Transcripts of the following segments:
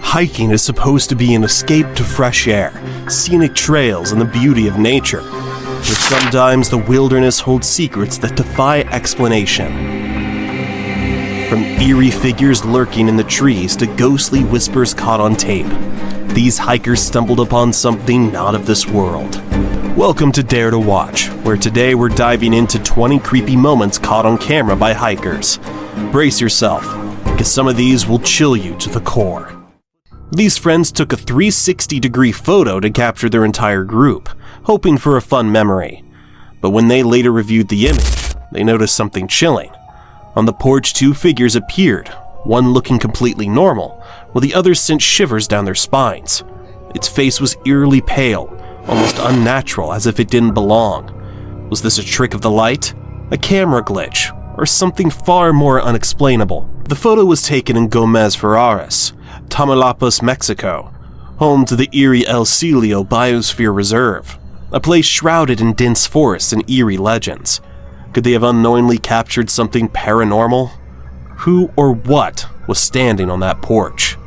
Hiking is supposed to be an escape to fresh air, scenic trails, and the beauty of nature. But sometimes the wilderness holds secrets that defy explanation. From eerie figures lurking in the trees to ghostly whispers caught on tape, these hikers stumbled upon something not of this world. Welcome to Dare to Watch, where today we're diving into 20 creepy moments caught on camera by hikers. Brace yourself, because some of these will chill you to the core. These friends took a 360-degree photo to capture their entire group, hoping for a fun memory. But when they later reviewed the image, they noticed something chilling. On the porch, two figures appeared, one looking completely normal, while the other sent shivers down their spines. Its face was eerily pale, almost unnatural, as if it didn't belong. Was this a trick of the light, a camera glitch, or something far more unexplainable? The photo was taken in Gomez Ferraris, Tamaulipas, Mexico, home to the Eerie El Celio Biosphere Reserve, a place shrouded in dense forests and eerie legends. Could they have unknowingly captured something paranormal? Who or what was standing on that porch?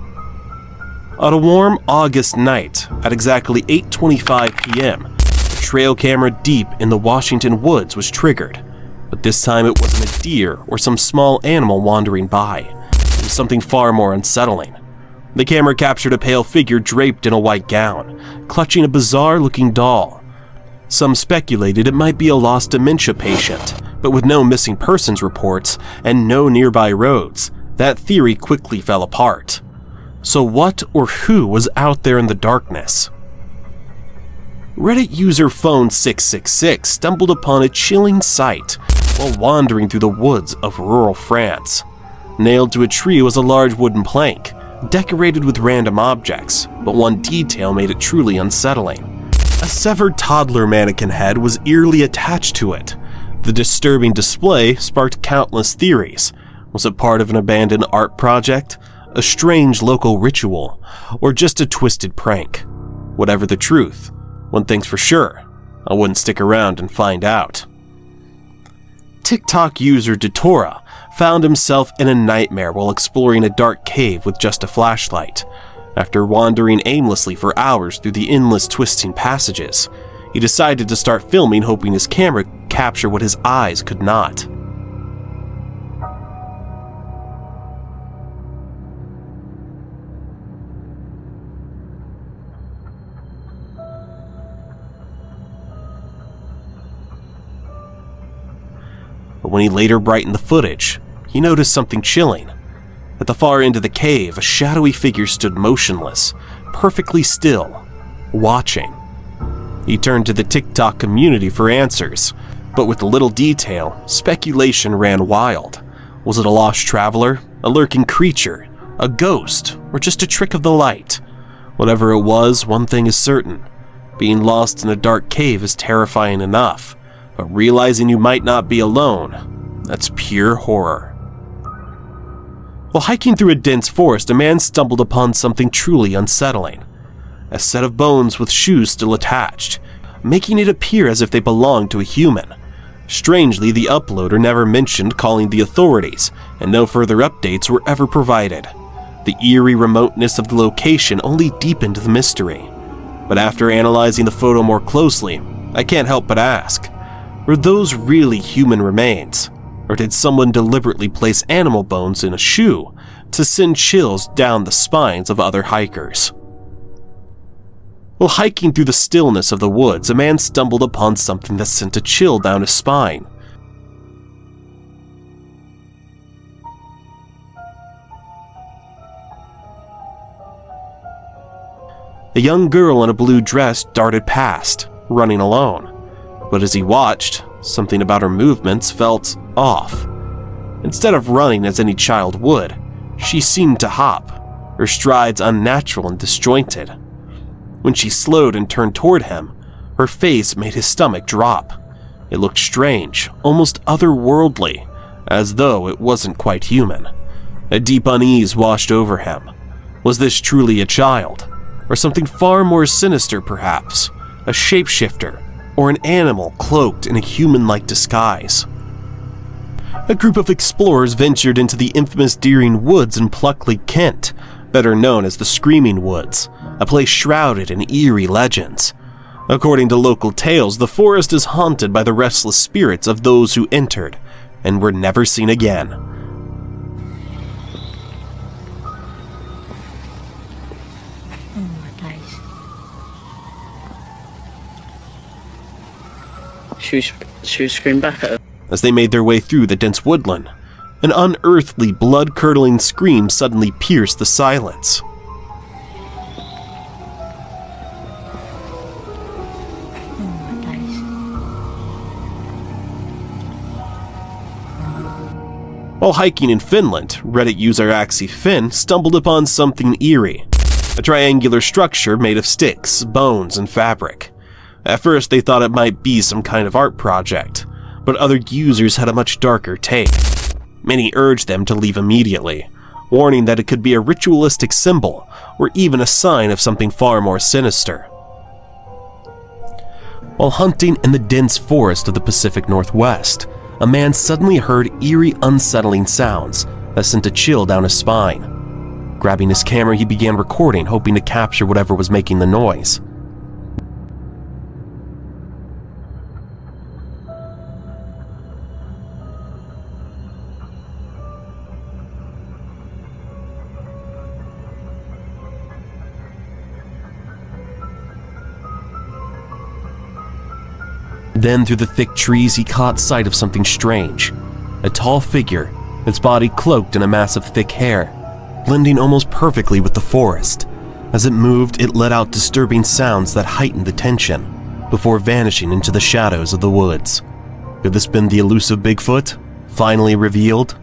On a warm August night, at exactly 8:25 p.m., a trail camera deep in the Washington woods was triggered. But this time it wasn't a deer or some small animal wandering by. It was something far more unsettling. The camera captured a pale figure draped in a white gown, clutching a bizarre-looking doll. Some speculated it might be a lost dementia patient, but with no missing persons reports and no nearby roads, that theory quickly fell apart. So what or who was out there in the darkness? Reddit user Phone666 stumbled upon a chilling sight while wandering through the woods of rural France. Nailed to a tree was a large wooden plank, decorated with random objects, but one detail made it truly unsettling. A severed toddler mannequin head was eerily attached to it. The disturbing display sparked countless theories. Was it part of an abandoned art project, a strange local ritual, or just a twisted prank? Whatever the truth, one thing's for sure, I wouldn't stick around and find out. TikTok user Datora found himself in a nightmare while exploring a dark cave with just a flashlight. After wandering aimlessly for hours through the endless twisting passages, he decided to start filming, hoping his camera could capture what his eyes could not. But when he later brightened the footage, he noticed something chilling. At the far end of the cave, a shadowy figure stood motionless, perfectly still, watching. He turned to the TikTok community for answers, but with little detail, speculation ran wild. Was it a lost traveler, a lurking creature, a ghost, or just a trick of the light? Whatever it was, one thing is certain. Being lost in a dark cave is terrifying enough, but realizing you might not be alone, that's pure horror. While hiking through a dense forest, a man stumbled upon something truly unsettling. A set of bones with shoes still attached, making it appear as if they belonged to a human. Strangely, the uploader never mentioned calling the authorities, and no further updates were ever provided. The eerie remoteness of the location only deepened the mystery. But after analyzing the photo more closely, I can't help but ask, were those really human remains? Or did someone deliberately place animal bones in a shoe to send chills down the spines of other hikers? While hiking through the stillness of the woods, a man stumbled upon something that sent a chill down his spine. A young girl in a blue dress darted past, running alone. But as he watched, something about her movements felt off. Instead of running as any child would, she seemed to hop, her strides unnatural and disjointed. When she slowed and turned toward him, her face made his stomach drop. It looked strange, almost otherworldly, as though it wasn't quite human. A deep unease washed over him. Was this truly a child? Or something far more sinister, perhaps? A shapeshifter? Or an animal cloaked in a human-like disguise? A group of explorers ventured into the infamous Deering Woods in Pluckley, Kent, better known as the Screaming Woods, a place shrouded in eerie legends. According to local tales, the forest is haunted by the restless spirits of those who entered and were never seen again. Oh my days. Should we scream back at her? As they made their way through the dense woodland, an unearthly, blood-curdling scream suddenly pierced the silence. While hiking in Finland, Reddit user Axie Finn stumbled upon something eerie. A triangular structure made of sticks, bones, and fabric. At first they thought it might be some kind of art project, but other users had a much darker take. Many urged them to leave immediately, warning that it could be a ritualistic symbol or even a sign of something far more sinister. While hunting in the dense forest of the Pacific Northwest, a man suddenly heard eerie, unsettling sounds that sent a chill down his spine. Grabbing his camera, he began recording, hoping to capture whatever was making the noise. Then, through the thick trees, he caught sight of something strange. A tall figure, its body cloaked in a mass of thick hair, blending almost perfectly with the forest. As it moved, it let out disturbing sounds that heightened the tension, before vanishing into the shadows of the woods. Could this been the elusive Bigfoot, finally revealed?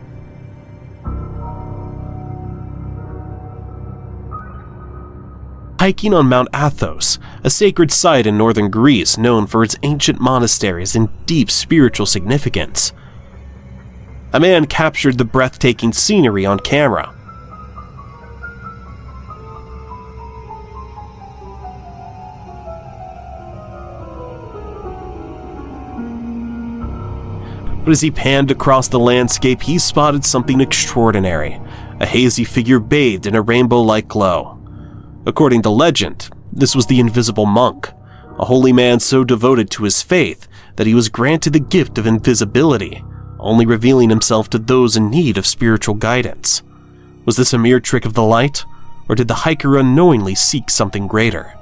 Hiking on Mount Athos, a sacred site in northern Greece known for its ancient monasteries and deep spiritual significance. A man captured the breathtaking scenery on camera. But as he panned across the landscape, he spotted something extraordinary, a hazy figure bathed in a rainbow-like glow. According to legend, this was the Invisible Monk, a holy man so devoted to his faith that he was granted the gift of invisibility, only revealing himself to those in need of spiritual guidance. Was this a mere trick of the light, or did the hiker unknowingly seek something greater?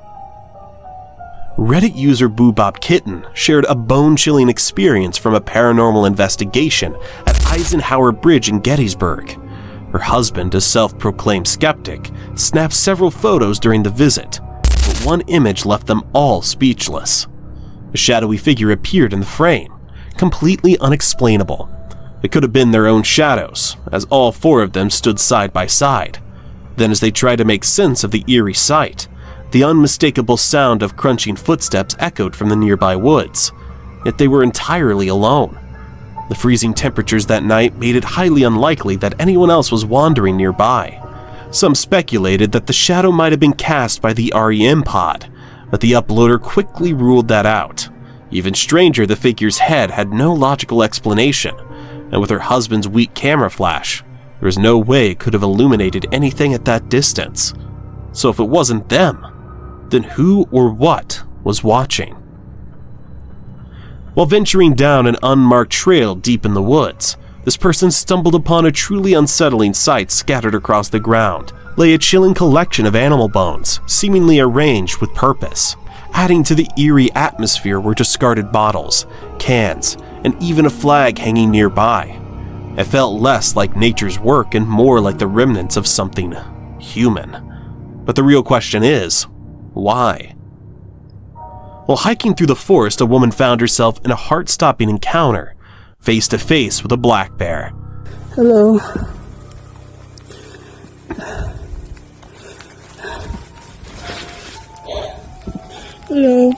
Reddit user BoobopKitten shared a bone-chilling experience from a paranormal investigation at Eisenhower Bridge in Gettysburg. Her husband, a self-proclaimed skeptic, snapped several photos during the visit, but one image left them all speechless. A shadowy figure appeared in the frame, completely unexplainable. It could have been their own shadows, as all four of them stood side by side. Then, as they tried to make sense of the eerie sight, the unmistakable sound of crunching footsteps echoed from the nearby woods, yet they were entirely alone. The freezing temperatures that night made it highly unlikely that anyone else was wandering nearby. Some speculated that the shadow might have been cast by the REM pod, but the uploader quickly ruled that out. Even stranger, the figure's head had no logical explanation, and with her husband's weak camera flash, there was no way it could have illuminated anything at that distance. So if it wasn't them, then who or what was watching? While venturing down an unmarked trail deep in the woods, this person stumbled upon a truly unsettling sight. Scattered across the ground lay a chilling collection of animal bones, seemingly arranged with purpose. Adding to the eerie atmosphere were discarded bottles, cans, and even a flag hanging nearby. It felt less like nature's work and more like the remnants of something human. But the real question is, why? While hiking through the forest, a woman found herself in a heart-stopping encounter, face to face with a black bear. Hello. Hello.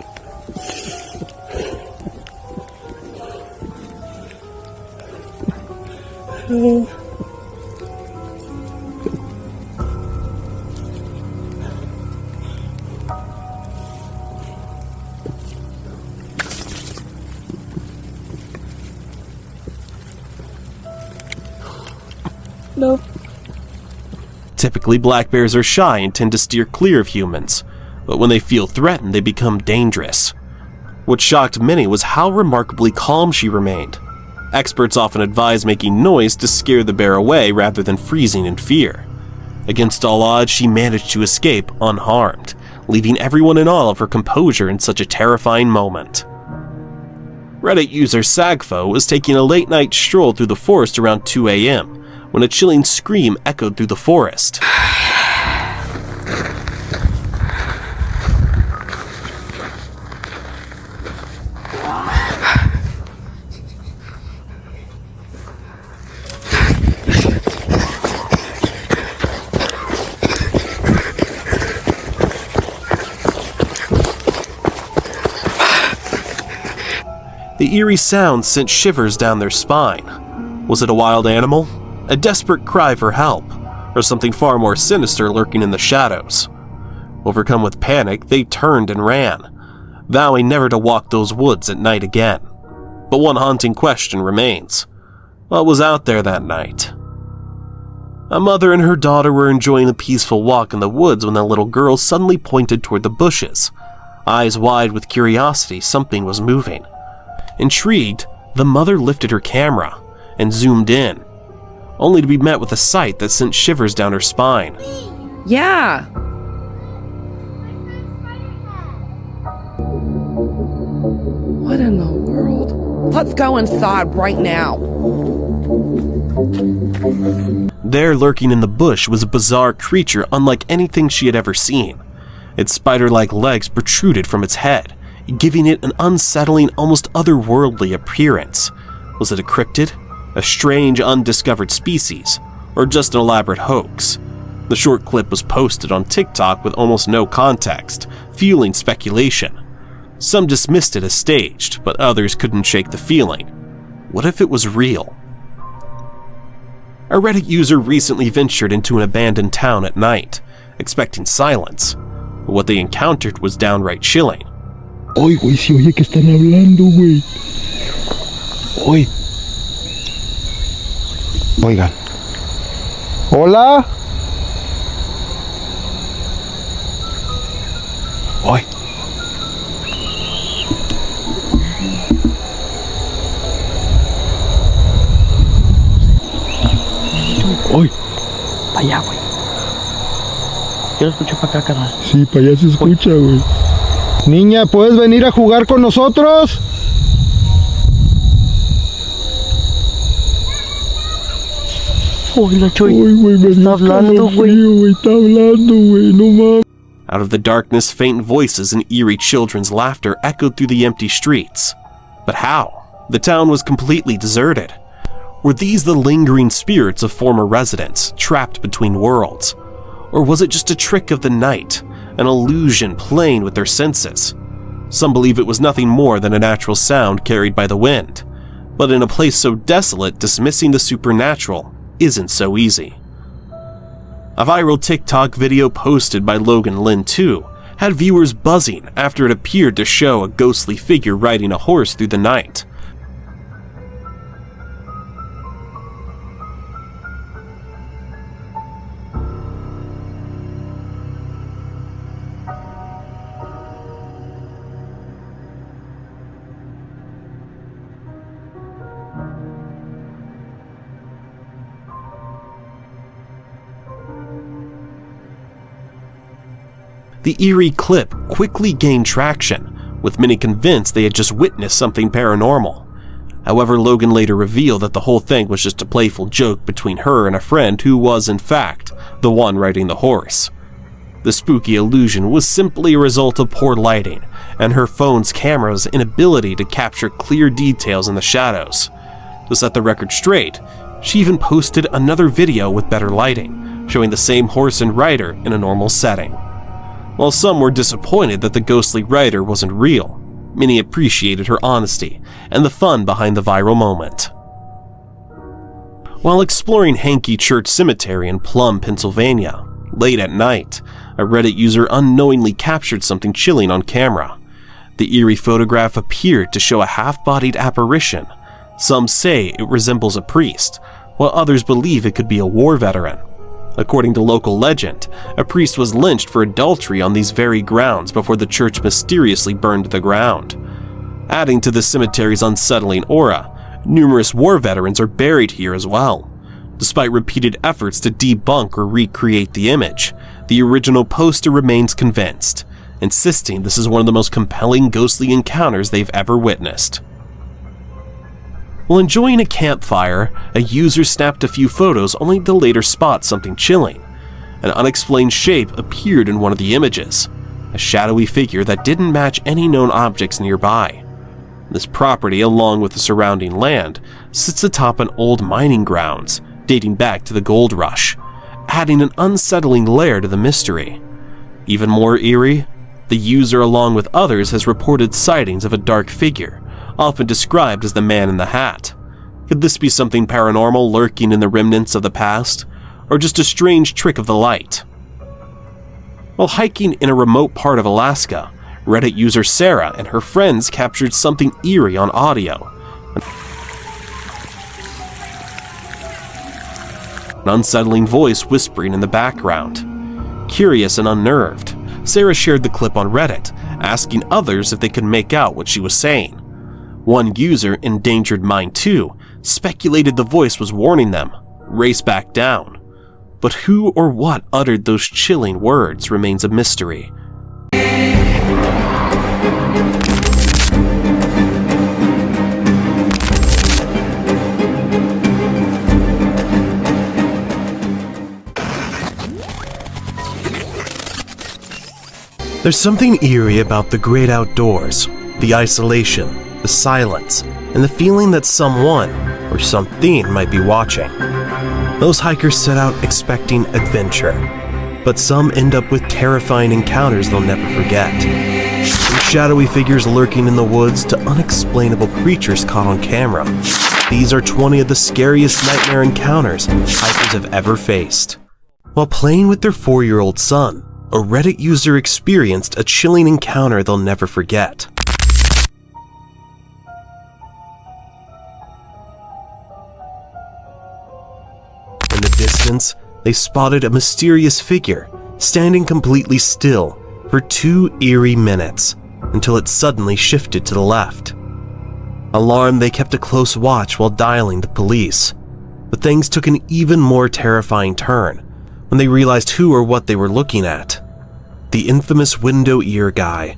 Hello. Typically Typically, black bears are shy and tend to steer clear of humans, but when they feel threatened, they become dangerous. What shocked many was how remarkably calm she remained. Experts often advise making noise to scare the bear away rather than freezing in fear. Against all odds, she managed to escape unharmed, leaving everyone in awe of her composure in such a terrifying moment. Reddit user Sagfo was taking a late-night stroll through the forest around 2 a.m. when a chilling scream echoed through the forest. The eerie sound sent shivers down their spine. Was it a wild animal? A desperate cry for help? Or something far more sinister lurking in the shadows? Overcome with panic, they turned and ran, vowing never to walk those woods at night again. But one haunting question remains. What was out there that night? A mother and her daughter were enjoying a peaceful walk in the woods when the little girl suddenly pointed toward the bushes. Eyes wide with curiosity, something was moving. Intrigued, the mother lifted her camera and zoomed in, only to be met with a sight that sent shivers down her spine. Yeah. What in the world? Let's go inside right now. There, lurking in the bush, was a bizarre creature unlike anything she had ever seen. Its spider-like legs protruded from its head, giving it an unsettling, almost otherworldly appearance. Was it a cryptid, a strange, undiscovered species, or just an elaborate hoax? The short clip was posted on TikTok with almost no context, fueling speculation. Some dismissed it as staged, but others couldn't shake the feeling. What if it was real? A Reddit user recently ventured into an abandoned town at night, expecting silence, but what they encountered was downright chilling. Oye, güey, se oye que están hablando, güey. Oye. Oigan. Hola. Oye. Oye. Para allá, güey. Yo lo escucho para acá, carnal. Sí, para allá se escucha, güey. Niña, ¿puedes venir a jugar con nosotros? Hola, Chuy. Uy, güey, me Está hablando, güey. Está hablando, güey, no mames. Out of the darkness, faint voices and eerie children's laughter echoed through the empty streets. But how? The town was completely deserted. Were these the lingering spirits of former residents, trapped between worlds? Or was it just a trick of the night, an illusion playing with their senses? Some believe it was nothing more than a natural sound carried by the wind. But in a place so desolate, dismissing the supernatural isn't so easy. A viral TikTok video posted by Logan Lin 2 had viewers buzzing after it appeared to show a ghostly figure riding a horse through the night. The eerie clip quickly gained traction, with many convinced they had just witnessed something paranormal. However, Logan later revealed that the whole thing was just a playful joke between her and a friend who was, in fact, the one riding the horse. The spooky illusion was simply a result of poor lighting and her phone's camera's inability to capture clear details in the shadows. To set the record straight, she even posted another video with better lighting, showing the same horse and rider in a normal setting. While some were disappointed that the ghostly rider wasn't real, many appreciated her honesty and the fun behind the viral moment. While exploring Hankey Church Cemetery in Plum, Pennsylvania, late at night, a Reddit user unknowingly captured something chilling on camera. The eerie photograph appeared to show a half-bodied apparition. Some say it resembles a priest, while others believe it could be a war veteran. According to local legend, a priest was lynched for adultery on these very grounds before the church mysteriously burned to the ground. Adding to the cemetery's unsettling aura, numerous war veterans are buried here as well. Despite repeated efforts to debunk or recreate the image, the original poster remains convinced, insisting this is one of the most compelling ghostly encounters they've ever witnessed. While enjoying a campfire, a user snapped a few photos only to later spot something chilling. An unexplained shape appeared in one of the images, a shadowy figure that didn't match any known objects nearby. This property, along with the surrounding land, sits atop an old mining grounds dating back to the gold rush, adding an unsettling layer to the mystery. Even more eerie, the user along with others has reported sightings of a dark figure, often described as the man in the hat. Could this be something paranormal lurking in the remnants of the past, or just a strange trick of the light? While hiking in a remote part of Alaska, Reddit user Sarah and her friends captured something eerie on audio. An unsettling voice whispering in the background. Curious and unnerved, Sarah shared the clip on Reddit, asking others if they could make out what she was saying. One user, Endangered Mind 2, speculated the voice was warning them, race back down. But who or what uttered those chilling words remains a mystery. There's something eerie about the great outdoors, the isolation, the silence, and the feeling that someone or something might be watching. Most hikers set out expecting adventure, but some end up with terrifying encounters they'll never forget. From shadowy figures lurking in the woods to unexplainable creatures caught on camera, these are 20 of the scariest nightmare encounters hikers have ever faced. While playing with their 4-year-old son, a Reddit user experienced a chilling encounter they'll never forget. In the distance, they spotted a mysterious figure standing completely still for 2 eerie minutes until it suddenly shifted to the left. Alarmed, they kept a close watch while dialing the police, but things took an even more terrifying turn when they realized who or what they were looking at. The infamous window ear guy.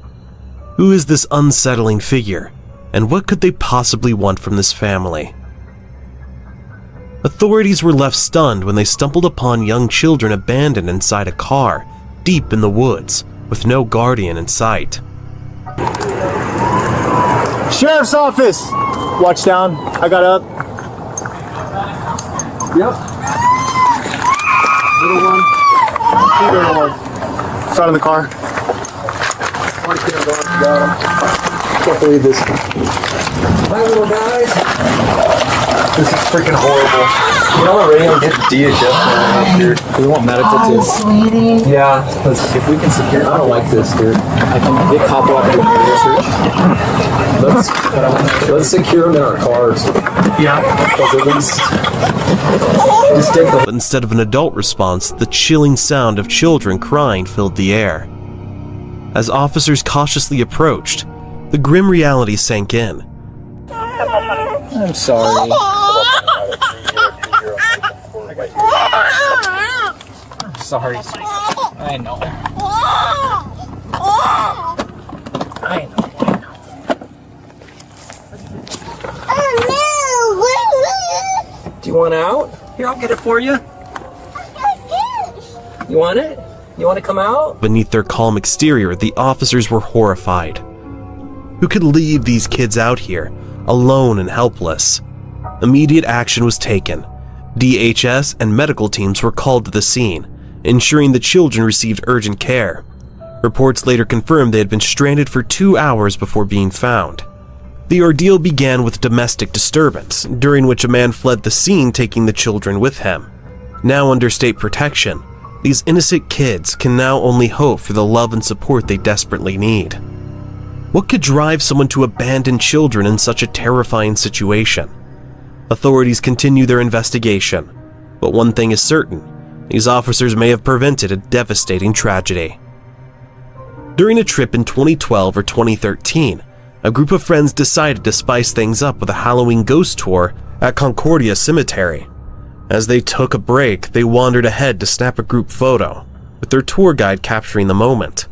Who is this unsettling figure, and what could they possibly want from this family? Authorities were left stunned when they stumbled upon young children abandoned inside a car, deep in the woods, with no guardian in sight. Sheriff's office! Watch down. I got up. Yep. Little one. Little one. It's out of the car. Can't believe this. Hi, little guys. This is freaking horrible. You know, already I'm getting DHS out here. Do we want medical too? Sweetie. Yeah. If we can secure, I don't like this, dude. I can get cop out and do research. Let's secure them in our cars. Yeah. Because at least just take But instead of an adult response, the chilling sound of children crying filled the air. As officers cautiously approached, the grim reality sank in. I'm sorry. I'm sorry. I know. I know. Do you want out? Here, I'll get it for you. You want it? You want to come out? Beneath their calm exterior, the officers were horrified. Who could leave these kids out here, alone and helpless? Immediate action was taken. DHS and medical teams were called to the scene, ensuring the children received urgent care. Reports later confirmed they had been stranded for 2 hours before being found. The ordeal began with domestic disturbance, during which a man fled the scene taking the children with him. Now under state protection, these innocent kids can now only hope for the love and support they desperately need. What could drive someone to abandon children in such a terrifying situation? Authorities continue their investigation, but one thing is certain, These officers may have prevented a devastating tragedy. During a trip in 2012 or 2013, a group of friends decided to spice things up with a Halloween ghost tour at Concordia Cemetery. As they took a break, they wandered ahead to snap a group photo, with their tour guide capturing the moment.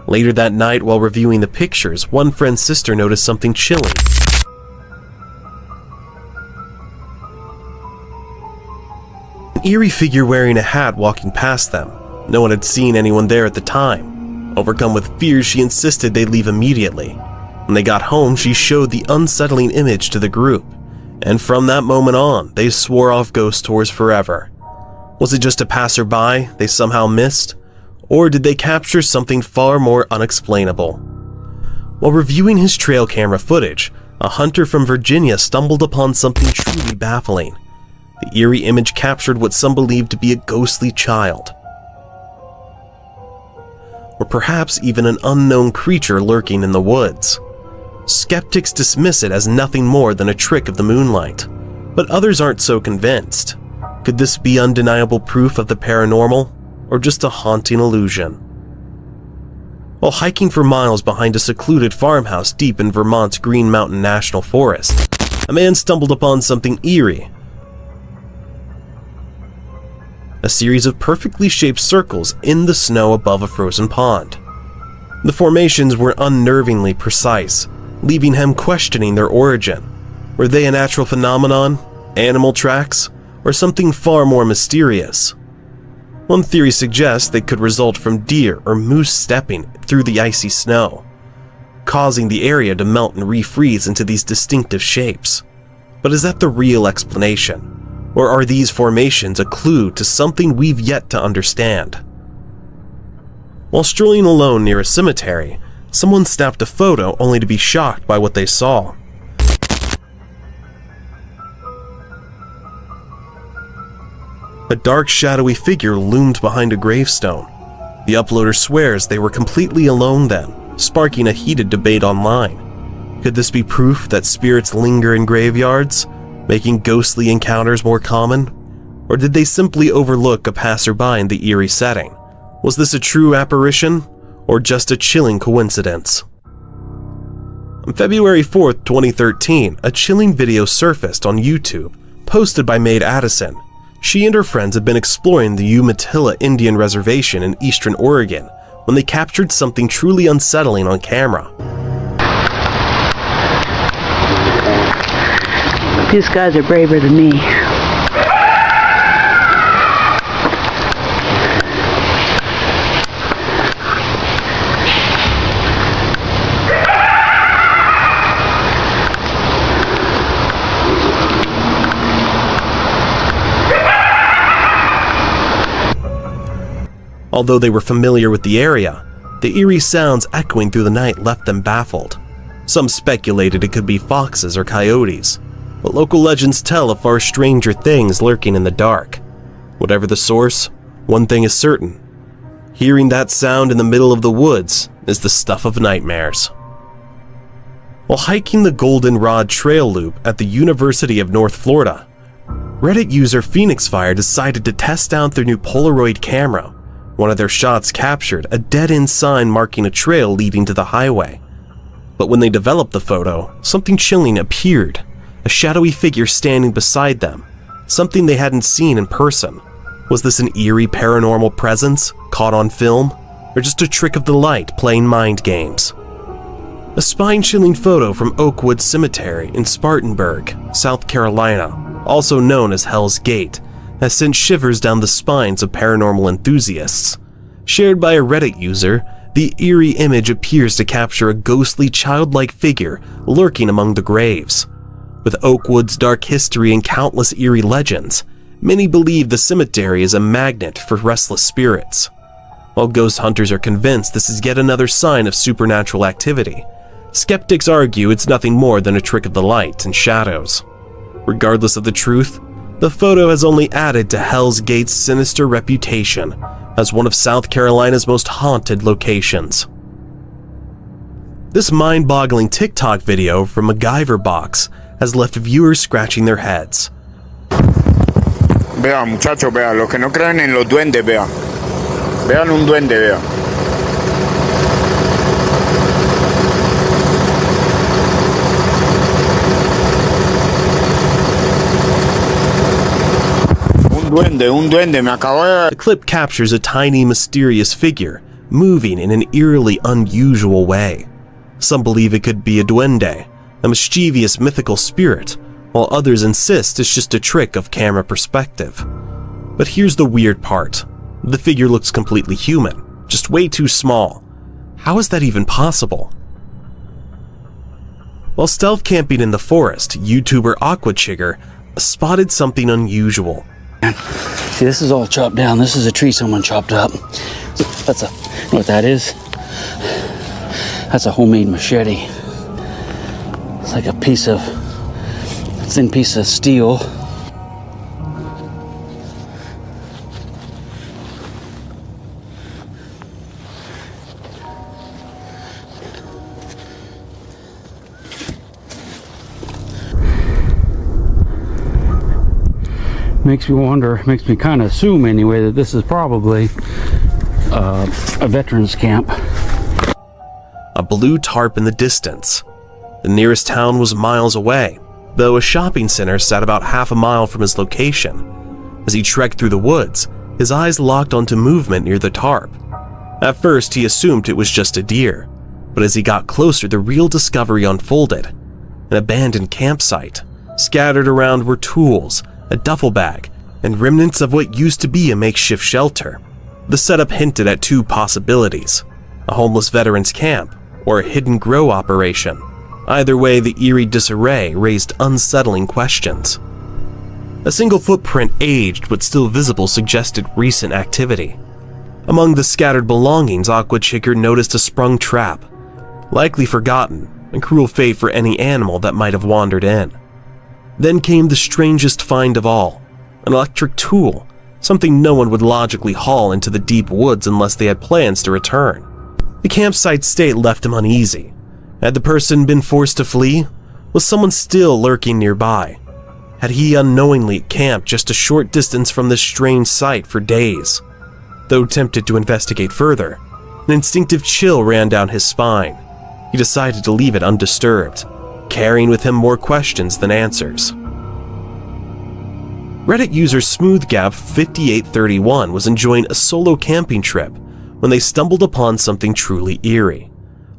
Later that night, while reviewing the pictures, one friend's sister noticed something chilling. An eerie figure wearing a hat walking past them. No one had seen anyone there at the time. Overcome with fear, she insisted they leave immediately. When they got home, she showed the unsettling image to the group, and from that moment on, they swore off ghost tours forever. Was it just a passerby they somehow missed? Or did they capture something far more unexplainable? While reviewing his trail camera footage, a hunter from Virginia stumbled upon something truly baffling. The eerie image captured what some believed to be a ghostly child, or perhaps even an unknown creature lurking in the woods. Skeptics dismiss it as nothing more than a trick of the moonlight, but others aren't so convinced. Could this be undeniable proof of the paranormal, or just a haunting illusion? While hiking for miles behind a secluded farmhouse deep in Vermont's Green Mountain National Forest, a man stumbled upon something eerie. A series of perfectly shaped circles in the snow above a frozen pond. The formations were unnervingly precise, leaving him questioning their origin. Were they a natural phenomenon, animal tracks, or something far more mysterious? One theory suggests they could result from deer or moose stepping through the icy snow, causing the area to melt and refreeze into these distinctive shapes. But is that the real explanation? Or are these formations a clue to something we've yet to understand? While strolling alone near a cemetery, someone snapped a photo only to be shocked by what they saw. A dark, shadowy figure loomed behind a gravestone. The uploader swears they were completely alone then, sparking a heated debate online. Could this be proof that spirits linger in graveyards, making ghostly encounters more common? Or did they simply overlook a passerby in the eerie setting? Was this a true apparition, or just a chilling coincidence? On February 4th, 2013, a chilling video surfaced on YouTube, posted by Maid Addison. She and her friends had been exploring the Umatilla Indian Reservation in eastern Oregon when they captured something truly unsettling on camera. These guys are braver than me. Although they were familiar with the area, the eerie sounds echoing through the night left them baffled. Some speculated it could be foxes or coyotes, but local legends tell of far stranger things lurking in the dark. Whatever the source, one thing is certain: hearing that sound in the middle of the woods is the stuff of nightmares. While hiking the Goldenrod Trail Loop at the University of North Florida, Reddit user Phoenix Fire decided to test out their new Polaroid camera. One of their shots captured a dead-end sign marking a trail leading to the highway. But when they developed the photo, something chilling appeared. A shadowy figure standing beside them, something they hadn't seen in person. Was this an eerie paranormal presence, caught on film, or just a trick of the light playing mind games? A spine-chilling photo from Oakwood Cemetery in Spartanburg, South Carolina, also known as Hell's Gate, has sent shivers down the spines of paranormal enthusiasts. Shared by a Reddit user, the eerie image appears to capture a ghostly childlike figure lurking among the graves. With Oakwood's dark history and countless eerie legends, many believe the cemetery is a magnet for restless spirits. While ghost hunters are convinced this is yet another sign of supernatural activity, skeptics argue it's nothing more than a trick of the light and shadows. Regardless of the truth, the photo has only added to Hell's Gate's sinister reputation as one of South Carolina's most haunted locations. This mind-boggling TikTok video from MacGyver Box has left viewers scratching their heads. Vea, muchachos, vea, los que no creen en los duendes, vea. Vean un duende, vea. Un duende, me acabo de... The clip captures a tiny, mysterious figure moving in an eerily unusual way. Some believe it could be a duende, a mischievous mythical spirit, while others insist it's just a trick of camera perspective. But here's the weird part. The figure looks completely human, just way too small. How is that even possible? While stealth camping in the forest, YouTuber Aquachigger spotted something unusual. See, this is all chopped down. This is a tree someone chopped up. That's a, you know what that is? That's a homemade machete. It's like a thin piece of steel. Makes me wonder, makes me kind of assume anyway, that this is probably a veterans camp. A blue tarp in the distance. The nearest town was miles away, though a shopping center sat about half a mile from his location. As he trekked through the woods, his eyes locked onto movement near the tarp. At first, he assumed it was just a deer, but as he got closer, the real discovery unfolded. An abandoned campsite. Scattered around were tools, a duffel bag, and remnants of what used to be a makeshift shelter. The setup hinted at two possibilities: a homeless veterans camp or a hidden grow operation. Either way, the eerie disarray raised unsettling questions. A single footprint, aged but still visible, suggested recent activity. Among the scattered belongings, Aquachigger noticed a sprung trap, likely forgotten, a cruel fate for any animal that might have wandered in. Then came the strangest find of all, an electric tool, something no one would logically haul into the deep woods unless they had plans to return. The campsite's state left him uneasy. Had the person been forced to flee? Was someone still lurking nearby? Had he unknowingly camped just a short distance from this strange site for days? Though tempted to investigate further, an instinctive chill ran down his spine. He decided to leave it undisturbed, carrying with him more questions than answers. Reddit user SmoothGap5831 was enjoying a solo camping trip when they stumbled upon something truly eerie.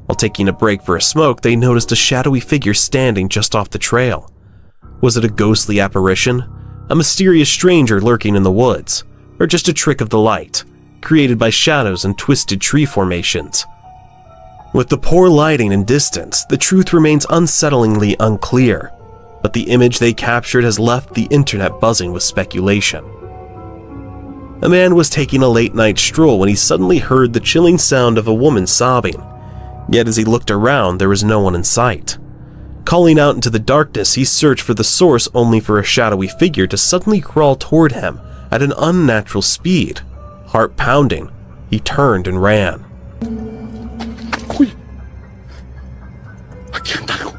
While taking a break for a smoke, they noticed a shadowy figure standing just off the trail. Was it a ghostly apparition, a mysterious stranger lurking in the woods, or just a trick of the light, created by shadows and twisted tree formations? With the poor lighting and distance, the truth remains unsettlingly unclear, but the image they captured has left the internet buzzing with speculation. A man was taking a late-night stroll when he suddenly heard the chilling sound of a woman sobbing, yet as he looked around, there was no one in sight. Calling out into the darkness, he searched for the source only for a shadowy figure to suddenly crawl toward him at an unnatural speed. Heart pounding, he turned and ran. Aquí anda algo.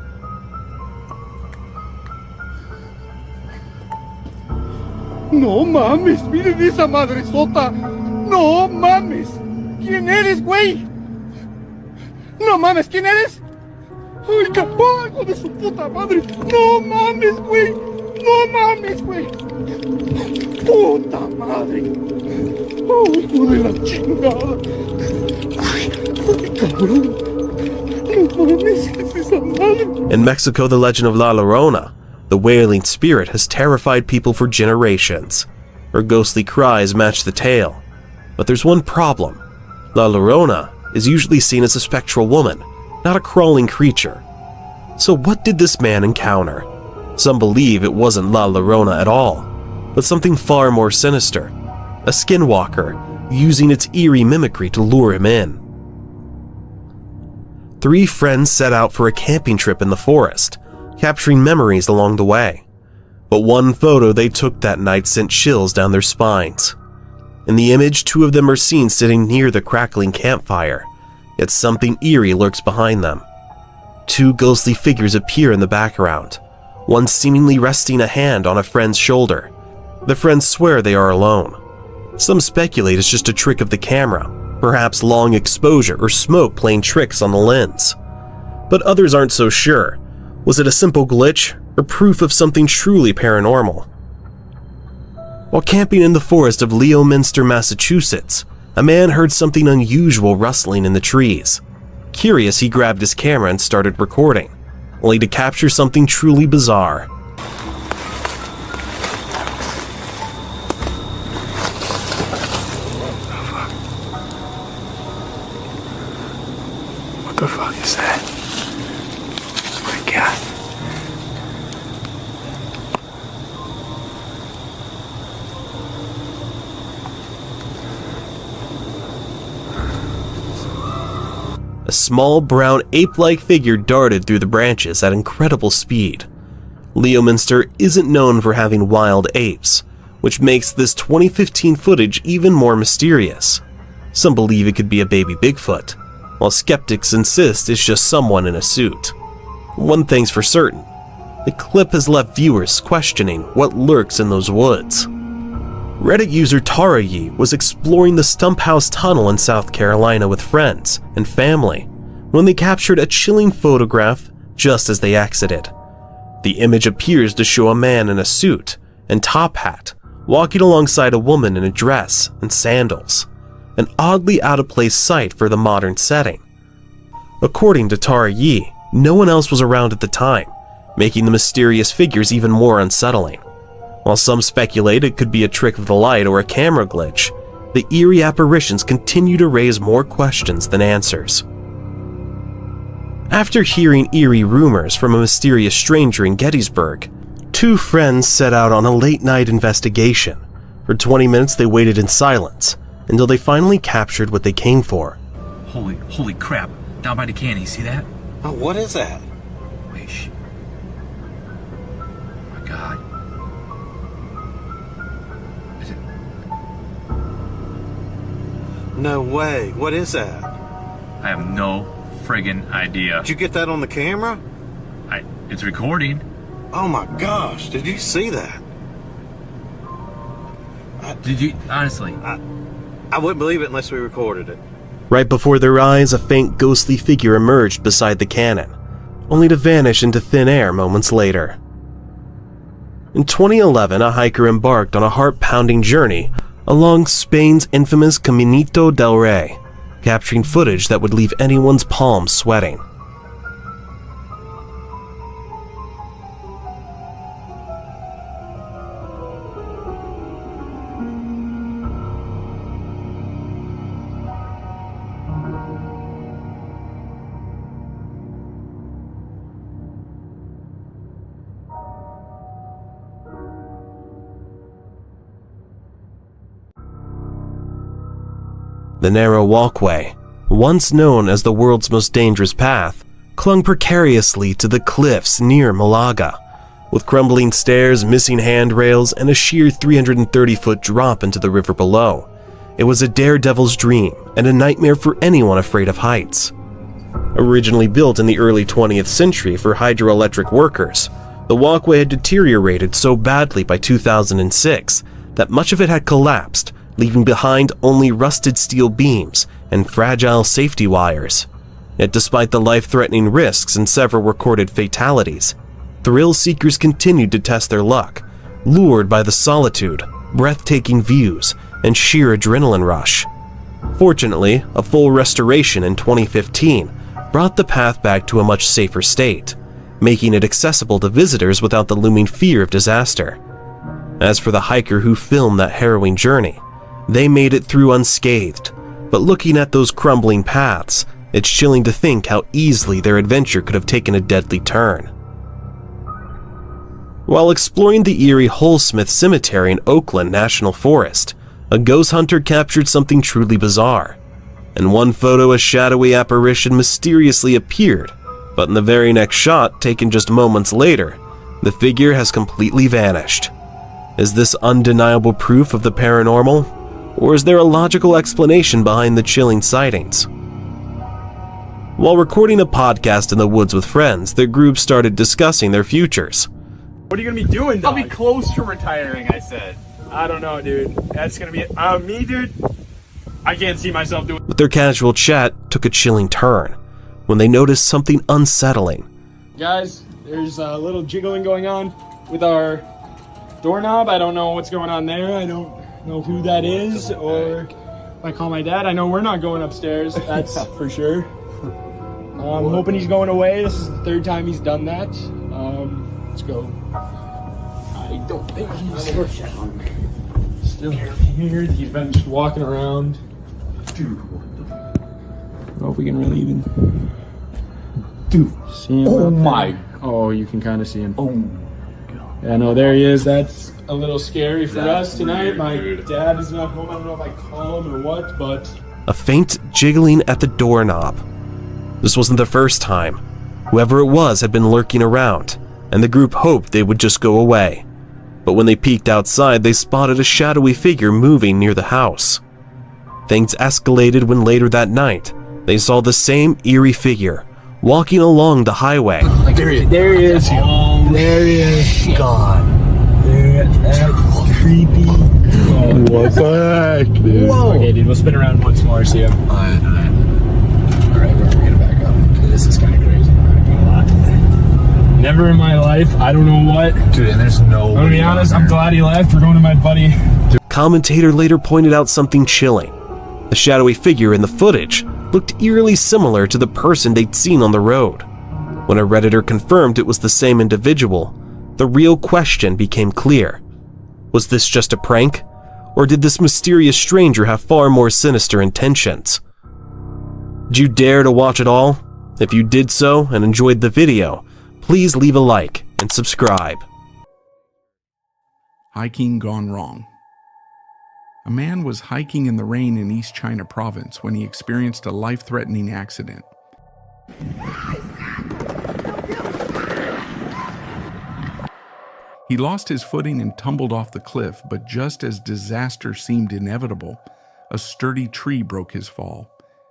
No mames, miren esa madresota. No mames. ¿Quién eres, güey? No mames, ¿quién eres? Ay, capaz, hijo de su puta madre. No mames, güey. No mames, güey. Puta madre. Oh, hijo de la chingada. Ay, cabrón. In Mexico, the legend of La Llorona, the wailing spirit, has terrified people for generations. Her ghostly cries match the tale. But there's one problem. La Llorona is usually seen as a spectral woman, not a crawling creature. So what did this man encounter? Some believe it wasn't La Llorona at all, but something far more sinister. A skinwalker, using its eerie mimicry to lure him in. 3 friends set out for a camping trip in the forest, capturing memories along the way. But one photo they took that night sent chills down their spines. In the image, 2 of them are seen sitting near the crackling campfire, yet something eerie lurks behind them. 2 ghostly figures appear in the background, one seemingly resting a hand on a friend's shoulder, The friends swear they are alone. Some speculate it's just a trick of the camera, perhaps long exposure or smoke playing tricks on the lens. But others aren't so sure. Was it a simple glitch or proof of something truly paranormal? While camping in the forest of Leominster, Massachusetts, a man heard something unusual rustling in the trees. Curious, he grabbed his camera and started recording, only to capture something truly bizarre. What the fuck is that? Oh my God. A small brown ape-like figure darted through the branches at incredible speed. Leominster isn't known for having wild apes, which makes this 2015 footage even more mysterious. Some believe it could be a baby Bigfoot, while skeptics insist it's just someone in a suit. One thing's for certain, the clip has left viewers questioning what lurks in those woods. Reddit user Tara Yee was exploring the Stump House Tunnel in South Carolina with friends and family when they captured a chilling photograph just as they exited. The image appears to show a man in a suit and top hat walking alongside a woman in a dress and sandals, an oddly out-of-place sight for the modern setting. According to Tara Yee, no one else was around at the time, making the mysterious figures even more unsettling. While some speculate it could be a trick of the light or a camera glitch, the eerie apparitions continue to raise more questions than answers. After hearing eerie rumors from a mysterious stranger in Gettysburg, two friends set out on a late-night investigation. For 20 minutes they waited in silence until they finally captured what they came for. Holy crap. Down by the canyon, see that? Oh, what is that? Wait, shh. Oh my God. Is it? No way. What is that? I have no friggin' idea. Did you get that on the camera? It's recording. Oh my gosh, did you see that? Did you, honestly? I wouldn't believe it unless we recorded it. Right before their eyes, a faint ghostly figure emerged beside the cannon, only to vanish into thin air moments later. In 2011, a hiker embarked on a heart-pounding journey along Spain's infamous Caminito del Rey, capturing footage that would leave anyone's palms sweating. The narrow walkway, once known as the world's most dangerous path, clung precariously to the cliffs near Malaga, with crumbling stairs, missing handrails, and a sheer 330-foot drop into the river below. It was a daredevil's dream and a nightmare for anyone afraid of heights. Originally built in the early 20th century for hydroelectric workers, the walkway had deteriorated so badly by 2006 that much of it had collapsed, leaving behind only rusted steel beams and fragile safety wires. Yet despite the life-threatening risks and several recorded fatalities, thrill seekers continued to test their luck, lured by the solitude, breathtaking views, and sheer adrenaline rush. Fortunately, a full restoration in 2015 brought the path back to a much safer state, making it accessible to visitors without the looming fear of disaster. As for the hiker who filmed that harrowing journey, they made it through unscathed, but looking at those crumbling paths, it's chilling to think how easily their adventure could have taken a deadly turn. While exploring the eerie Holesmith Cemetery in Oakland National Forest, a ghost hunter captured something truly bizarre. In one photo, a shadowy apparition mysteriously appeared, but in the very next shot, taken just moments later, the figure has completely vanished. Is this undeniable proof of the paranormal? Or is there a logical explanation behind the chilling sightings? While recording a podcast in the woods with friends, the group started discussing their futures. What are you gonna be doing, dog? I'll be close to retiring, I said. I don't know, dude. That's gonna be me, dude. I can't see myself doing. But their casual chat took a chilling turn when they noticed something unsettling. Guys, there's a little jiggling going on with our doorknob. I don't know what's going on there. I don't know who that is, or if I call my dad. I know we're not going upstairs. That's for sure. I'm hoping he's going away. This is the third time he's done that. Let's go. I don't think he's still here. He's been just walking around. Dude, I don't know if we can really even see him. Oh my. Oh, you can kind of see him. Oh. Yeah, no, there he is. That's a little scary for us tonight. My dad is not home. I don't know if I call him or what, but... A faint jiggling at the doorknob. This wasn't the first time. Whoever it was had been lurking around, and the group hoped they would just go away. But when they peeked outside, they spotted a shadowy figure moving near the house. Things escalated when later that night, they saw the same eerie figure walking along the highway. There he is. There he is. God. That's creepy. What the heck, dude? Whoa. Okay, dude, we'll spin around once more, see him. Alright, we're gonna back up. This is kind of crazy, I'm not gonna lie. Never in my life, I don't know what. Dude, and there's no... I'm gonna be honest, I'm glad he left. We're going to my buddy. Commentator later pointed out something chilling. The shadowy figure in the footage looked eerily similar to the person they'd seen on the road. When a Redditor confirmed it was the same individual, the real question became clear. Was this just a prank? Or did this mysterious stranger have far more sinister intentions? Did you dare to watch it all? If you did so and enjoyed the video, please leave a like and subscribe. Hiking gone wrong. A man was hiking in the rain in East China province when he experienced a life-threatening accident. He lost his footing and tumbled off the cliff, but just as disaster seemed inevitable, a sturdy tree broke his fall,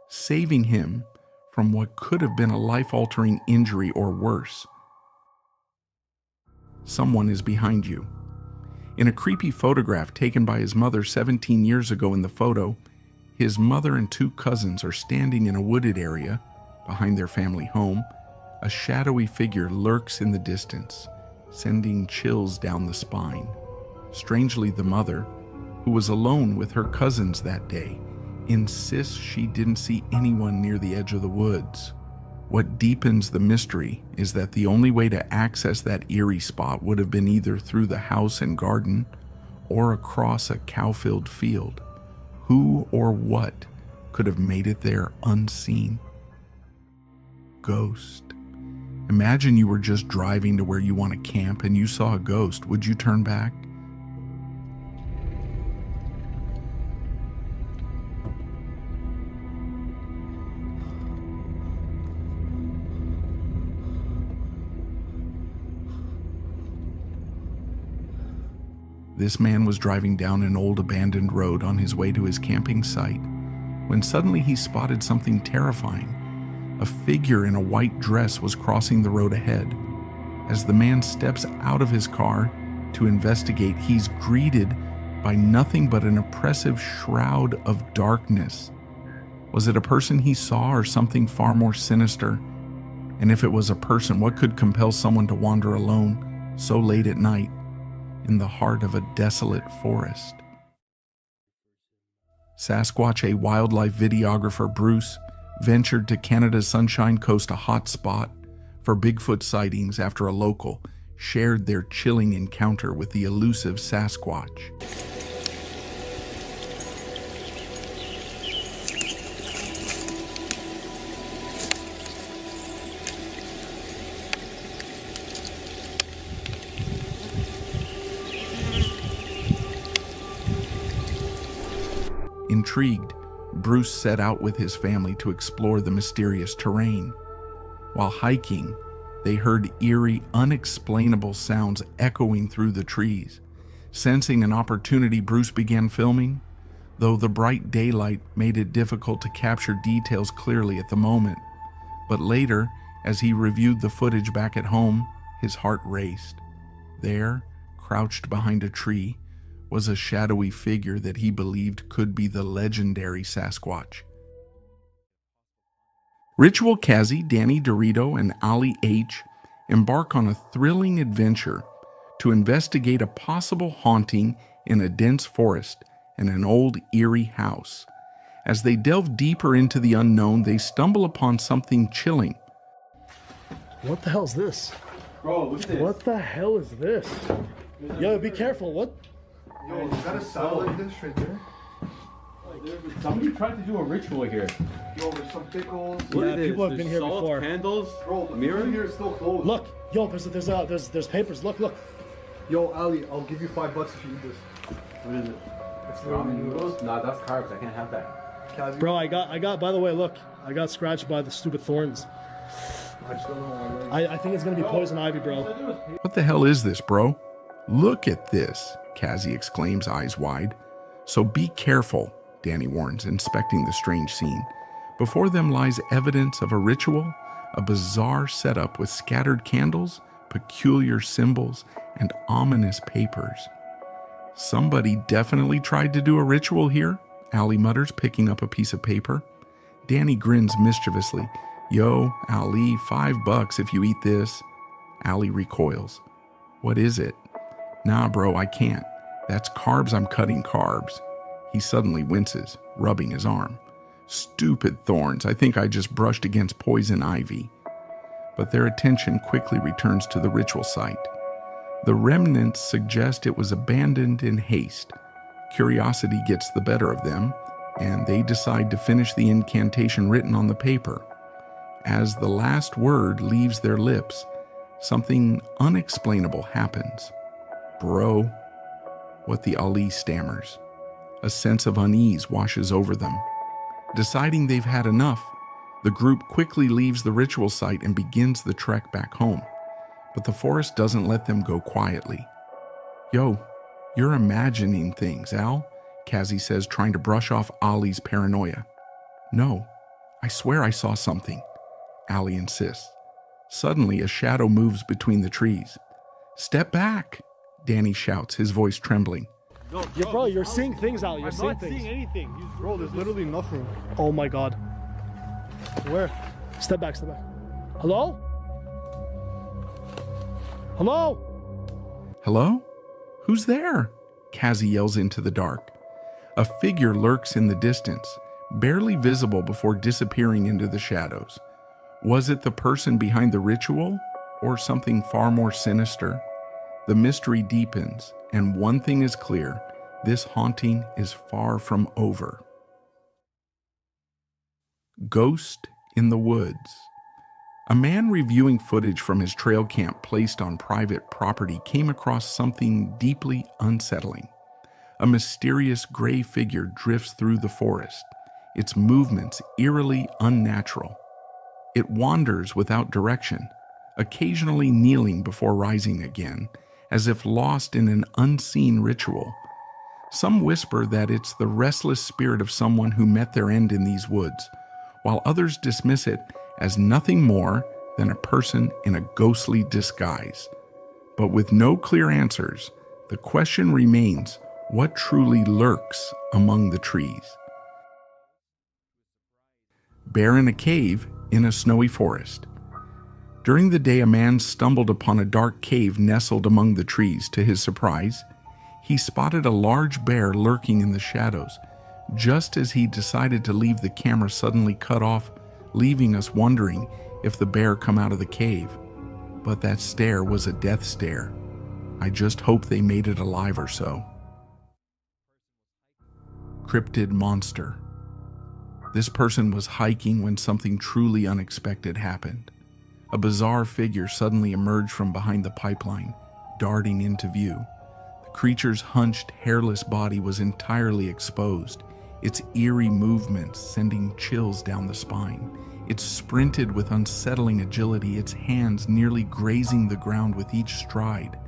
saving him from what could have been a life-altering injury or worse. Someone is behind you. In a creepy photograph taken by his mother 17 years ago in the photo, his mother and two cousins are standing in a wooded area behind their family home. A shadowy figure lurks in the distance, sending chills down the spine. Strangely, the mother, who was alone with her cousins that day, insists she didn't see anyone near the edge of the woods. What deepens the mystery is that the only way to access that eerie spot would have been either through the house and garden or across a cow-filled field. Who or what could have made it there unseen? Ghost. Imagine you were just driving to where you want to camp and you saw a ghost. Would you turn back? This man was driving down an old abandoned road on his way to his camping site when suddenly he spotted something terrifying. A figure in a white dress was crossing the road ahead. As the man steps out of his car to investigate, he's greeted by nothing but an oppressive shroud of darkness. Was it a person he saw or something far more sinister? And if it was a person, what could compel someone to wander alone so late at night in the heart of a desolate forest? Sasquatch, a wildlife videographer, Bruce, ventured to Canada's Sunshine Coast, a hot spot for Bigfoot sightings after a local shared their chilling encounter with the elusive Sasquatch. Intrigued, Bruce set out with his family to explore the mysterious terrain. While hiking, they heard eerie, unexplainable sounds echoing through the trees. Sensing an opportunity, Bruce began filming, though the bright daylight made it difficult to capture details clearly at the moment. But later, as he reviewed the footage back at home, his heart raced. There, crouched behind a tree, was a shadowy figure that he believed could be the legendary Sasquatch. Ritual Kazi, Danny Dorito, and Ali H. embark on a thrilling adventure to investigate a possible haunting in a dense forest and an old eerie house. As they delve deeper into the unknown, they stumble upon something chilling. What the hell is this? Bro, look at this. What the hell is this? Yo, be careful. What? Yo, is that a satellite dish right there? Somebody tried to do a ritual here. Yo, there's some pickles. Yeah, people have been here before. Candles, Bro, the mirror here is still closed. Look, yo, there's papers. Look. Yo, Ali, I'll give you $5 if you eat this. What is it? It's ramen noodles. Nah, that's carbs. I can't have that. Kazi. Bro, I got. By the way, look, I got scratched by the stupid thorns. I just don't know. I think it's gonna be poison ivy, bro. What the hell is this, bro? Look at this, Kazi exclaims, eyes wide. So be careful, Danny warns, inspecting the strange scene. Before them lies evidence of a ritual, a bizarre setup with scattered candles, peculiar symbols, and ominous papers. Somebody definitely tried to do a ritual here, Ali mutters, picking up a piece of paper. Danny grins mischievously. Yo, Ali, $5 if you eat this. Ali recoils. What is it? Nah, bro, I can't. That's carbs, I'm cutting carbs. He suddenly winces, rubbing his arm. Stupid thorns, I think I just brushed against poison ivy. But their attention quickly returns to the ritual site. The remnants suggest it was abandoned in haste. Curiosity gets the better of them, and they decide to finish the incantation written on the paper. As the last word leaves their lips, something unexplainable happens. Bro, what the Ali stammers. A sense of unease washes over them. Deciding they've had enough, the group quickly leaves the ritual site and begins the trek back home. But the forest doesn't let them go quietly. Yo, you're imagining things, Al, Kazi says, trying to brush off Ali's paranoia. No, I swear I saw something, Ali insists. Suddenly, a shadow moves between the trees. Step back, Danny shouts, his voice trembling. Yeah, bro, you're seeing things out. You're seeing not things. seeing anything. Bro, there's literally nothing. Oh my god. Where? Step back. Hello? Hello? Who's there? Kazi yells into the dark. A figure lurks in the distance, barely visible before disappearing into the shadows. Was it the person behind the ritual, or something far more sinister? The mystery deepens, and one thing is clear: this haunting is far from over. Ghost in the Woods. A man reviewing footage from his trail camp placed on private property came across something deeply unsettling. A mysterious gray figure drifts through the forest, its movements eerily unnatural. It wanders without direction, occasionally kneeling before rising again, as if lost in an unseen ritual. Some whisper that it's the restless spirit of someone who met their end in these woods, while others dismiss it as nothing more than a person in a ghostly disguise. But with no clear answers, the question remains: what truly lurks among the trees? Bear in a cave in a snowy forest. During the day, a man stumbled upon a dark cave nestled among the trees. To his surprise, he spotted a large bear lurking in the shadows. Just as he decided to leave, the camera suddenly cut off, leaving us wondering if the bear come out of the cave. But that stare was a death stare. I just hope they made it alive or so. Cryptid monster. This person was hiking when something truly unexpected happened. A bizarre figure suddenly emerged from behind the pipeline, darting into view. The creature's hunched, hairless body was entirely exposed, its eerie movements sending chills down the spine. It sprinted with unsettling agility, its hands nearly grazing the ground with each stride.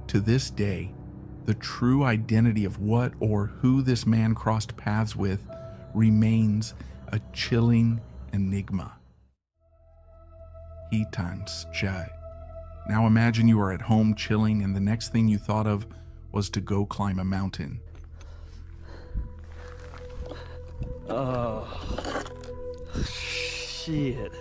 To this day, the true identity of what or who this man crossed paths with remains a chilling enigma. Now imagine you are at home chilling, and the next thing you thought of was to go climb a mountain. Oh, shit.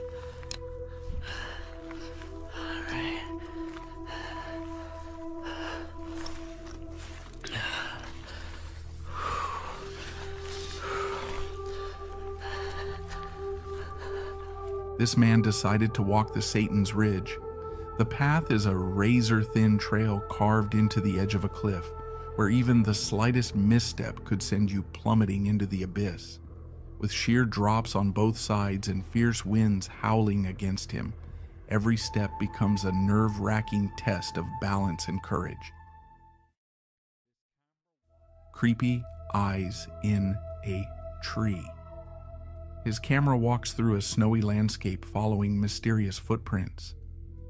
This man decided to walk the Satan's Ridge. The path is a razor-thin trail carved into the edge of a cliff, where even the slightest misstep could send you plummeting into the abyss. With sheer drops on both sides and fierce winds howling against him, every step becomes a nerve-wracking test of balance and courage. Creepy eyes in a tree. His camera walks through a snowy landscape following mysterious footprints.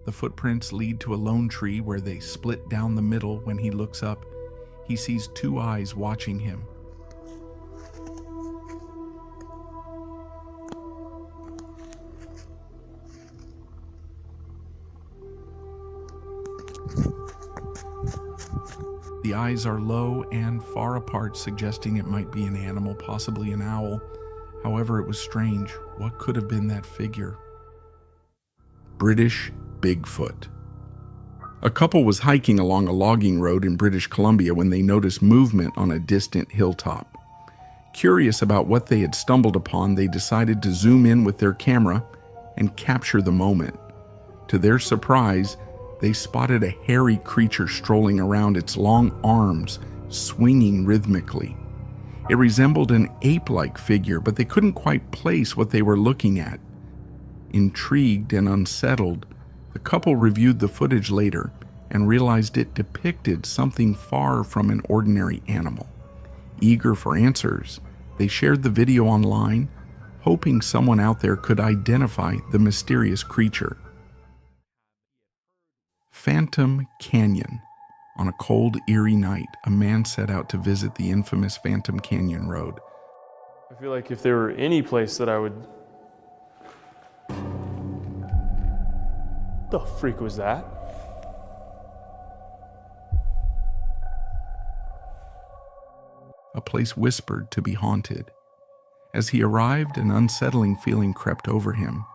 The footprints lead to a lone tree where they split down the middle. When he looks up, he sees two eyes watching him. The eyes are low and far apart, suggesting it might be an animal, possibly an owl. However, it was strange. What could have been that figure? British Bigfoot. A couple was hiking along a logging road in British Columbia when they noticed movement on a distant hilltop. Curious about what they had stumbled upon, they decided to zoom in with their camera and capture the moment. To their surprise, they spotted a hairy creature strolling around, its long arms swinging rhythmically. It resembled an ape-like figure, but they couldn't quite place what they were looking at. Intrigued and unsettled, the couple reviewed the footage later and realized it depicted something far from an ordinary animal. Eager for answers, they shared the video online, hoping someone out there could identify the mysterious creature. Phantom Canyon. On a cold, eerie night, a man set out to visit the infamous Phantom Canyon Road. I feel like if there were any place that I would... The freak was that? A place whispered to be haunted. As he arrived, an unsettling feeling crept over him.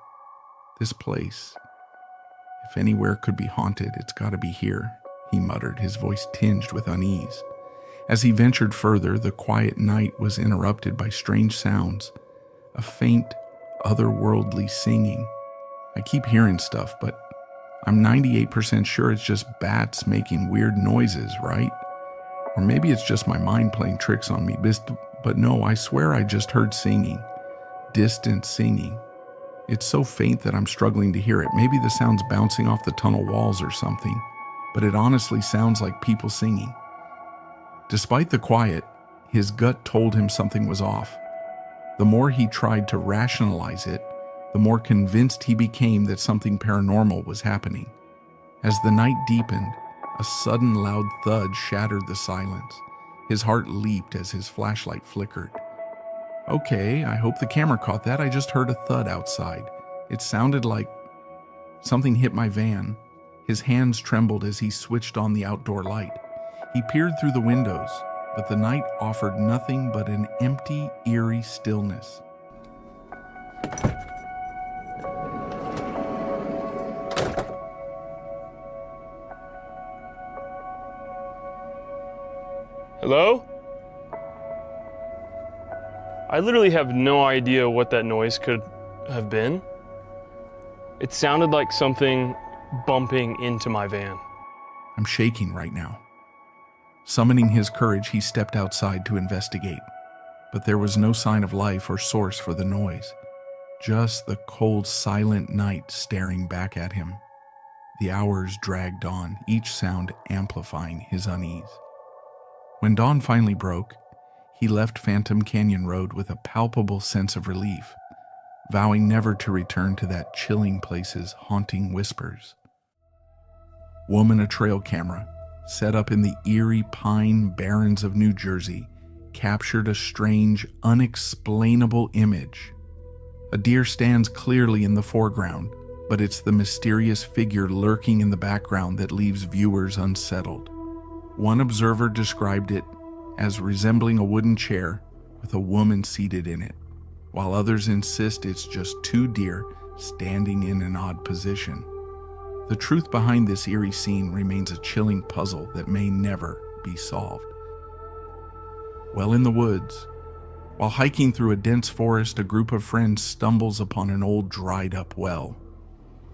This place, if anywhere could be haunted, it's got to be here, he muttered, his voice tinged with unease. As he ventured further, the quiet night was interrupted by strange sounds, a faint, otherworldly singing. I keep hearing stuff, but I'm 98% sure it's just bats making weird noises, right? Or maybe it's just my mind playing tricks on me, but no, I swear I just heard singing, distant singing. It's so faint that I'm struggling to hear it. Maybe the sound's bouncing off the tunnel walls or something, but it honestly sounds like people singing. Despite the quiet, his gut told him something was off. The more he tried to rationalize it, the more convinced he became that something paranormal was happening. As the night deepened, a sudden loud thud shattered the silence. His heart leaped as his flashlight flickered. Okay, I hope the camera caught that. I just heard a thud outside. It sounded like something hit my van. His hands trembled as he switched on the outdoor light. He peered through the windows, but the night offered nothing but an empty, eerie stillness. Hello? I literally have no idea what that noise could have been. It sounded like something bumping into my van. I'm shaking right now. Summoning his courage, he stepped outside to investigate, but there was no sign of life or source for the noise, just the cold, silent night staring back at him. The hours dragged on, each sound amplifying his unease. When dawn finally broke, he left Phantom Canyon Road with a palpable sense of relief, vowing never to return to that chilling place's haunting whispers. Woman, a trail camera, set up in the eerie pine barrens of New Jersey, captured a strange, unexplainable image. A deer stands clearly in the foreground, but it's the mysterious figure lurking in the background that leaves viewers unsettled. One observer described it as resembling a wooden chair with a woman seated in it, while others insist it's just two deer standing in an odd position. The truth behind this eerie scene remains a chilling puzzle that may never be solved. Well in the woods, while hiking through a dense forest, a group of friends stumbles upon an old dried-up well.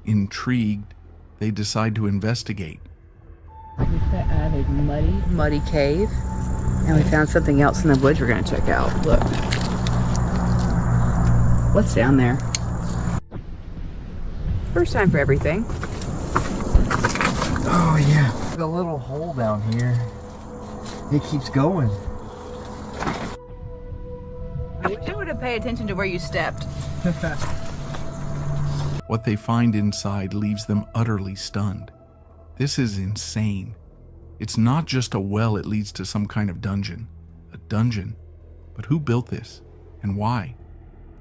Intrigued, they decide to investigate. We found a muddy cave, and we found something else in the woods we're going to check out. Look. What's down there? First time for everything. Oh yeah, there's a little hole down here. It keeps going. I wish I would have paid attention to where you stepped. What they find inside leaves them utterly stunned. This is insane. It's not just a well, it leads to some kind of dungeon. A dungeon? But who built this? And why?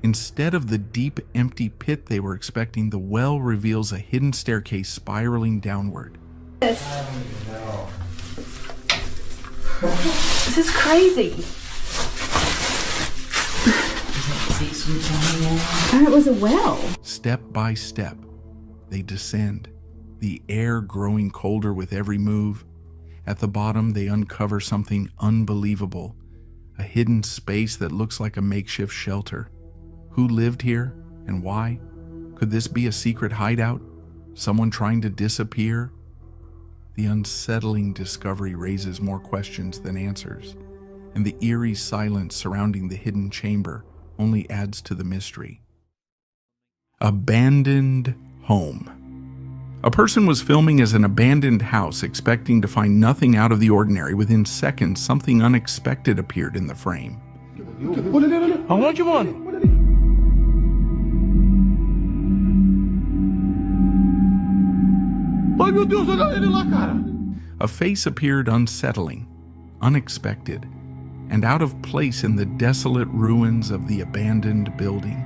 Instead of the deep, empty pit they were expecting, the well reveals a hidden staircase spiraling downward. This is crazy. It was a well. Step by step, they descend, the air growing colder with every move. At the bottom, they uncover something unbelievable, a hidden space that looks like a makeshift shelter. Who lived here and why? Could this be a secret hideout? Someone trying to disappear? The unsettling discovery raises more questions than answers, and the eerie silence surrounding the hidden chamber only adds to the mystery. Abandoned home. A person was filming as an abandoned house, expecting to find nothing out of the ordinary. Within seconds, something unexpected appeared in the frame. How much you want? A face appeared unsettling, unexpected, and out of place in the desolate ruins of the abandoned building.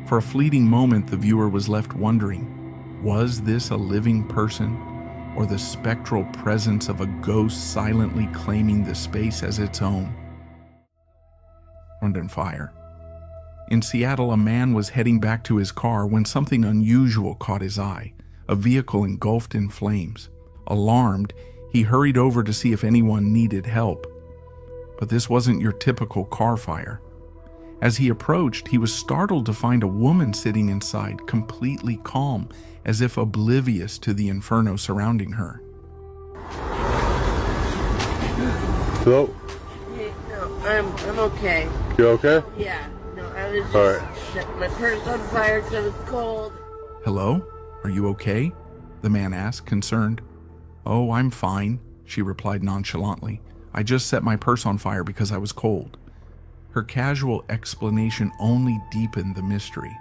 For a fleeting moment, the viewer was left wondering, was this a living person, or the spectral presence of a ghost silently claiming the space as its own? Run fire. In Seattle, a man was heading back to his car when something unusual caught his eye, a vehicle engulfed in flames. Alarmed, he hurried over to see if anyone needed help. But this wasn't your typical car fire. As he approached, he was startled to find a woman sitting inside, completely calm, as if oblivious to the inferno surrounding her. Hello? No, I'm okay. You okay? Yeah. No, I was just... All right. Set my purse on fire because it was cold. Hello? Are you okay? The man asked, concerned. Oh, I'm fine, she replied nonchalantly. I just set my purse on fire because I was cold. Her casual explanation only deepened the mystery.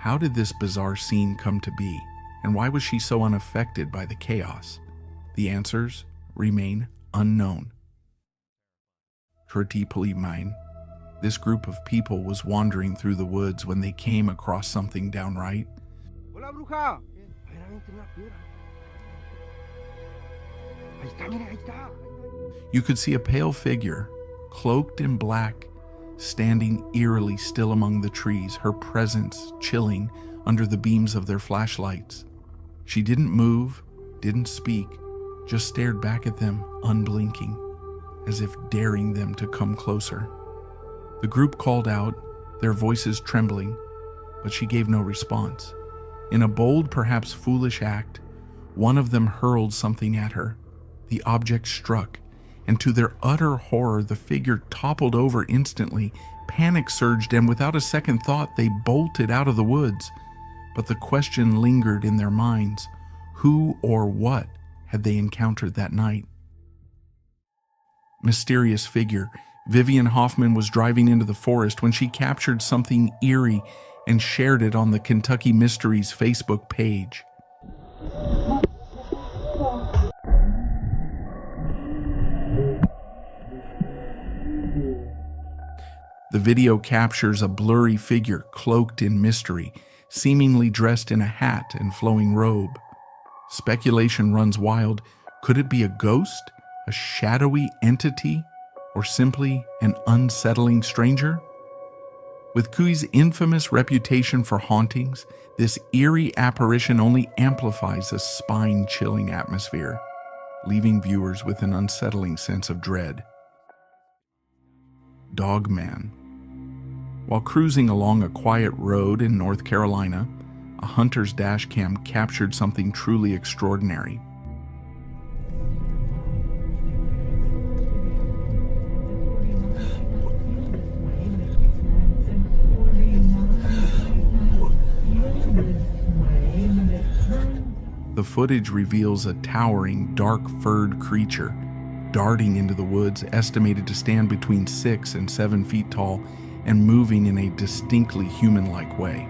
How did this bizarre scene come to be, and why was she so unaffected by the chaos? The answers remain unknown. Mine. This group of people was wandering through the woods when they came across something downright. Hola, bruja. You could see a pale figure, cloaked in black, standing eerily still among the trees, her presence chilling under the beams of their flashlights. She didn't move, didn't speak, just stared back at them, unblinking, as if daring them to come closer. The group called out, their voices trembling, but she gave no response. In a bold, perhaps foolish act, one of them hurled something at her. The object struck, and to their utter horror, the figure toppled over instantly. Panic surged, and without a second thought, they bolted out of the woods. But the question lingered in their minds. Who or what had they encountered that night? Mysterious figure. Vivian Hoffman was driving into the forest when she captured something eerie and shared it on the Kentucky Mysteries Facebook page. The video captures a blurry figure cloaked in mystery, seemingly dressed in a hat and flowing robe. Speculation runs wild. Could it be a ghost? A shadowy entity? Or simply an unsettling stranger? With Cui's infamous reputation for hauntings, this eerie apparition only amplifies a spine-chilling atmosphere, leaving viewers with an unsettling sense of dread. Dogman. While cruising along a quiet road in North Carolina, a hunter's dashcam captured something truly extraordinary. The footage reveals a towering, dark-furred creature darting into the woods, estimated to stand between 6 and 7 feet tall and moving in a distinctly human-like way.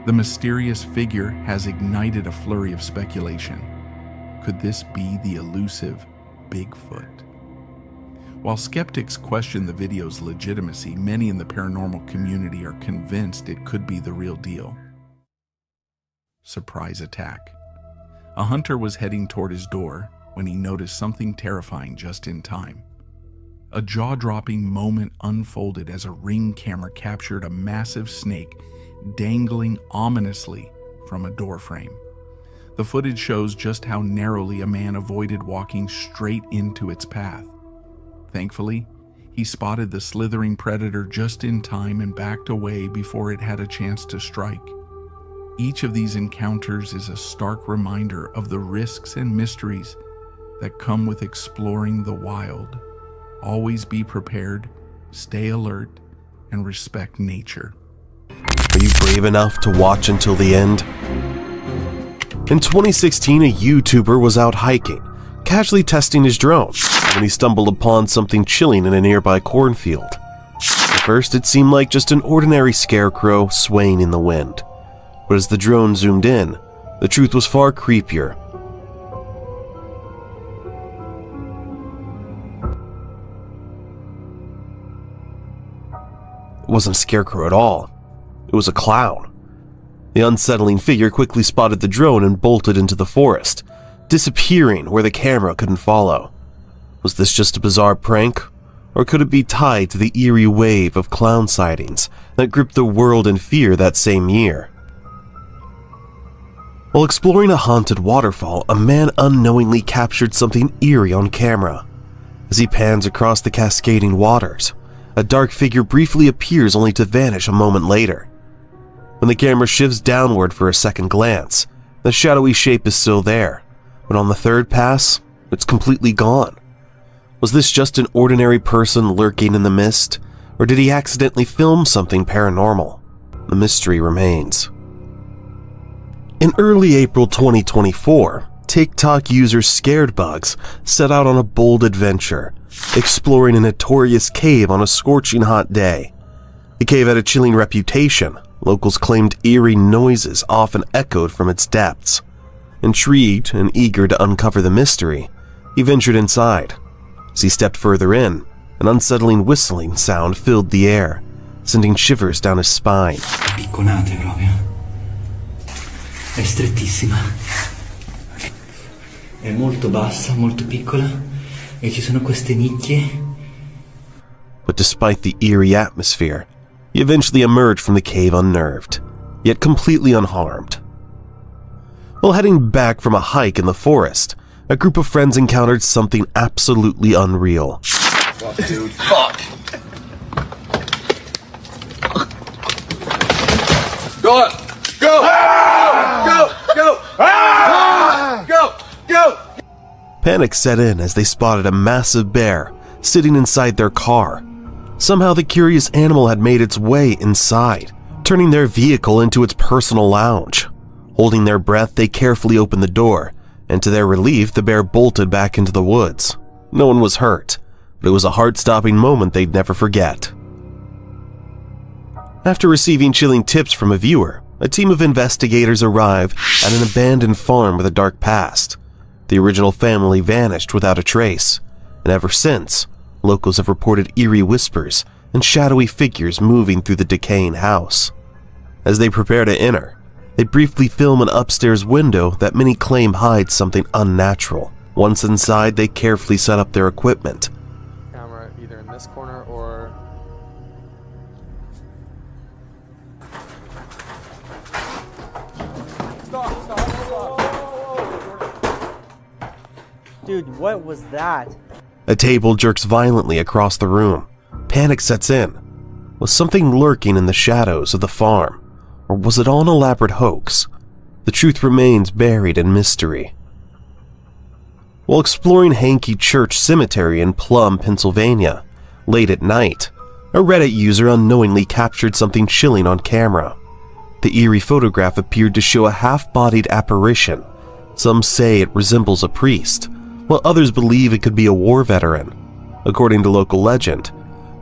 The mysterious figure has ignited a flurry of speculation. Could this be the elusive Bigfoot? While skeptics question the video's legitimacy, many in the paranormal community are convinced it could be the real deal. Surprise attack. A hunter was heading toward his door when he noticed something terrifying just in time. A jaw-dropping moment unfolded as a Ring camera captured a massive snake dangling ominously from a doorframe. The footage shows just how narrowly a man avoided walking straight into its path. Thankfully, he spotted the slithering predator just in time and backed away before it had a chance to strike. Each of these encounters is a stark reminder of the risks and mysteries that come with exploring the wild. Always be prepared, stay alert, and respect nature. Are you brave enough to watch until the end? In 2016, a YouTuber was out hiking, casually testing his drone, when he stumbled upon something chilling in a nearby cornfield. At first, it seemed like just an ordinary scarecrow swaying in the wind. But as the drone zoomed in, the truth was far creepier. It wasn't a scarecrow at all. It was a clown. The unsettling figure quickly spotted the drone and bolted into the forest, disappearing where the camera couldn't follow. Was this just a bizarre prank? Or could it be tied to the eerie wave of clown sightings that gripped the world in fear that same year? While exploring a haunted waterfall, a man unknowingly captured something eerie on camera. As he pans across the cascading waters, a dark figure briefly appears only to vanish a moment later. When the camera shifts downward for a second glance, the shadowy shape is still there, but on the third pass, it's completely gone. Was this just an ordinary person lurking in the mist, or did he accidentally film something paranormal? The mystery remains. In early April 2024, TikTok user Scaredbugs set out on a bold adventure, exploring a notorious cave on a scorching hot day. The cave had a chilling reputation. Locals claimed eerie noises often echoed from its depths. Intrigued and eager to uncover the mystery, he ventured inside. As he stepped further in, an unsettling whistling sound filled the air, sending shivers down his spine. È strettissima, è molto bassa, molto piccola e ci sono queste nicchie. But despite the eerie atmosphere, he eventually emerged from the cave unnerved, yet completely unharmed. While heading back from a hike in the forest, a group of friends encountered something absolutely unreal. Fuck, dude. Fuck! Go on! Go! Go! Go! Go! Go! Panic set in as they spotted a massive bear sitting inside their car. Somehow the curious animal had made its way inside, turning their vehicle into its personal lounge. Holding their breath, they carefully opened the door, and to their relief, the bear bolted back into the woods. No one was hurt, but it was a heart-stopping moment they'd never forget. After receiving chilling tips from a viewer, a team of investigators arrived at an abandoned farm with a dark past. The original family vanished without a trace, and ever since, locals have reported eerie whispers and shadowy figures moving through the decaying house. As they prepare to enter, they briefly film an upstairs window that many claim hides something unnatural. Once inside, they carefully set up their equipment. Camera either in this corner or... Dude, what was that? A table jerks violently across the room. Panic sets in. Was something lurking in the shadows of the farm? Or was it all an elaborate hoax? The truth remains buried in mystery. While exploring Hankey Church Cemetery in Plum, Pennsylvania, late at night, a Reddit user unknowingly captured something chilling on camera. The eerie photograph appeared to show a half-bodied apparition. Some say it resembles a priest, while others believe it could be a war veteran. According to local legend,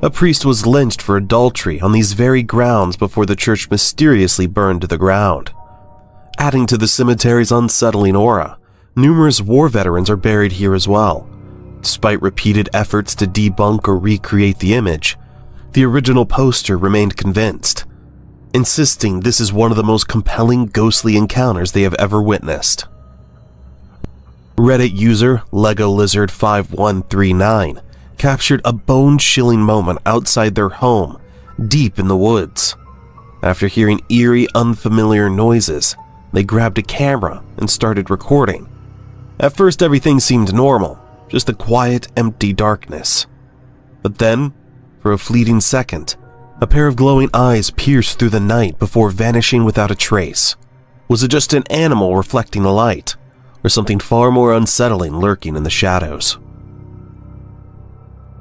a priest was lynched for adultery on these very grounds before the church mysteriously burned to the ground. Adding to the cemetery's unsettling aura, numerous war veterans are buried here as well. Despite repeated efforts to debunk or recreate the image, the original poster remained convinced, insisting this is one of the most compelling ghostly encounters they have ever witnessed. Reddit user LegoLizard5139 captured a bone-chilling moment outside their home, deep in the woods. After hearing eerie, unfamiliar noises, they grabbed a camera and started recording. At first, everything seemed normal, just a quiet, empty darkness. But then, for a fleeting second, a pair of glowing eyes pierced through the night before vanishing without a trace. Was it just an animal reflecting the light, or something far more unsettling lurking in the shadows?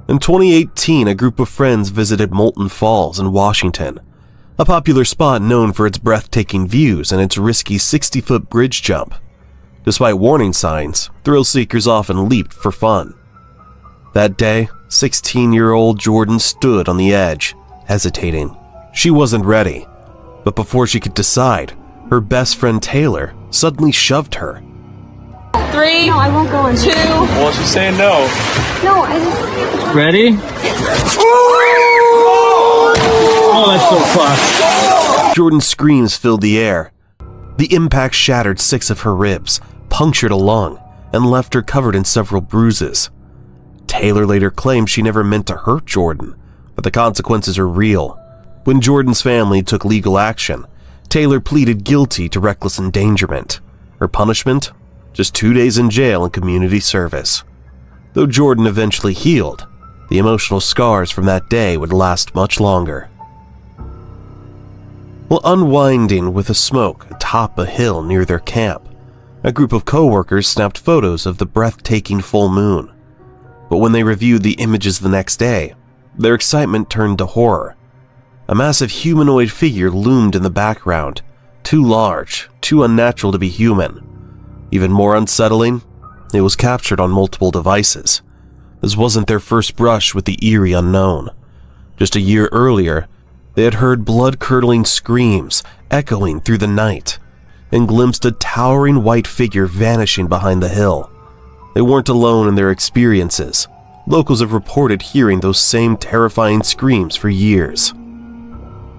In 2018, a group of friends visited Molten Falls in Washington, a popular spot known for its breathtaking views and its risky 60-foot bridge jump. Despite warning signs, thrill seekers often leaped for fun. That day, 16-year-old Jordan stood on the edge, hesitating. She wasn't ready, but before she could decide, her best friend Taylor suddenly shoved her. 3, no, I won't go in 2. Well, she's saying no. No, I just... Ready? Oh, that's so fast. Jordan's screams filled the air. The impact shattered 6 of her ribs, punctured a lung, and left her covered in several bruises. Taylor later claimed she never meant to hurt Jordan, but the consequences are real. When Jordan's family took legal action, Taylor pleaded guilty to reckless endangerment. Her punishment? Just 2 days in jail and community service. Though Jordan eventually healed, the emotional scars from that day would last much longer. While unwinding with a smoke atop a hill near their camp, a group of co-workers snapped photos of the breathtaking full moon. But when they reviewed the images the next day, their excitement turned to horror. A massive humanoid figure loomed in the background, too large, too unnatural to be human. Even more unsettling, it was captured on multiple devices. This wasn't their first brush with the eerie unknown. Just a year earlier, they had heard blood-curdling screams echoing through the night and glimpsed a towering white figure vanishing behind the hill. They weren't alone in their experiences. Locals have reported hearing those same terrifying screams for years.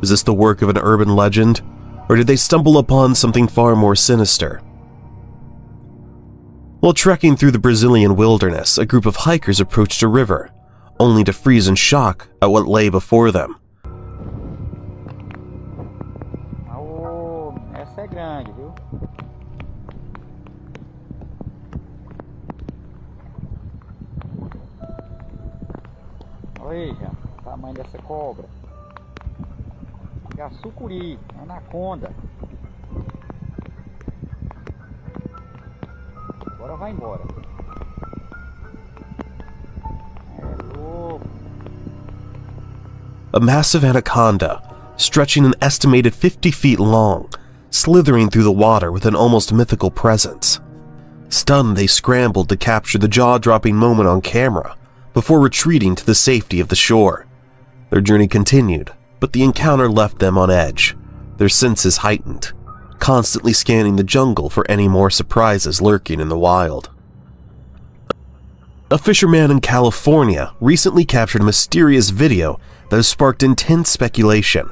Is this the work of an urban legend, or did they stumble upon something far more sinister? While trekking through the Brazilian wilderness, a group of hikers approached a river, only to freeze in shock at what lay before them. Essa é grande, viu? Olha aí, o tamanho dessa cobra. É a sucuri, anaconda. Agora vai embora. É louco. A massive anaconda, stretching an estimated 50 feet long, slithering through the water with an almost mythical presence. Stunned, they scrambled to capture the jaw-dropping moment on camera before retreating to the safety of the shore. Their journey continued, but the encounter left them on edge, their senses heightened, constantly scanning the jungle for any more surprises lurking in the wild. A fisherman in California recently captured a mysterious video that has sparked intense speculation.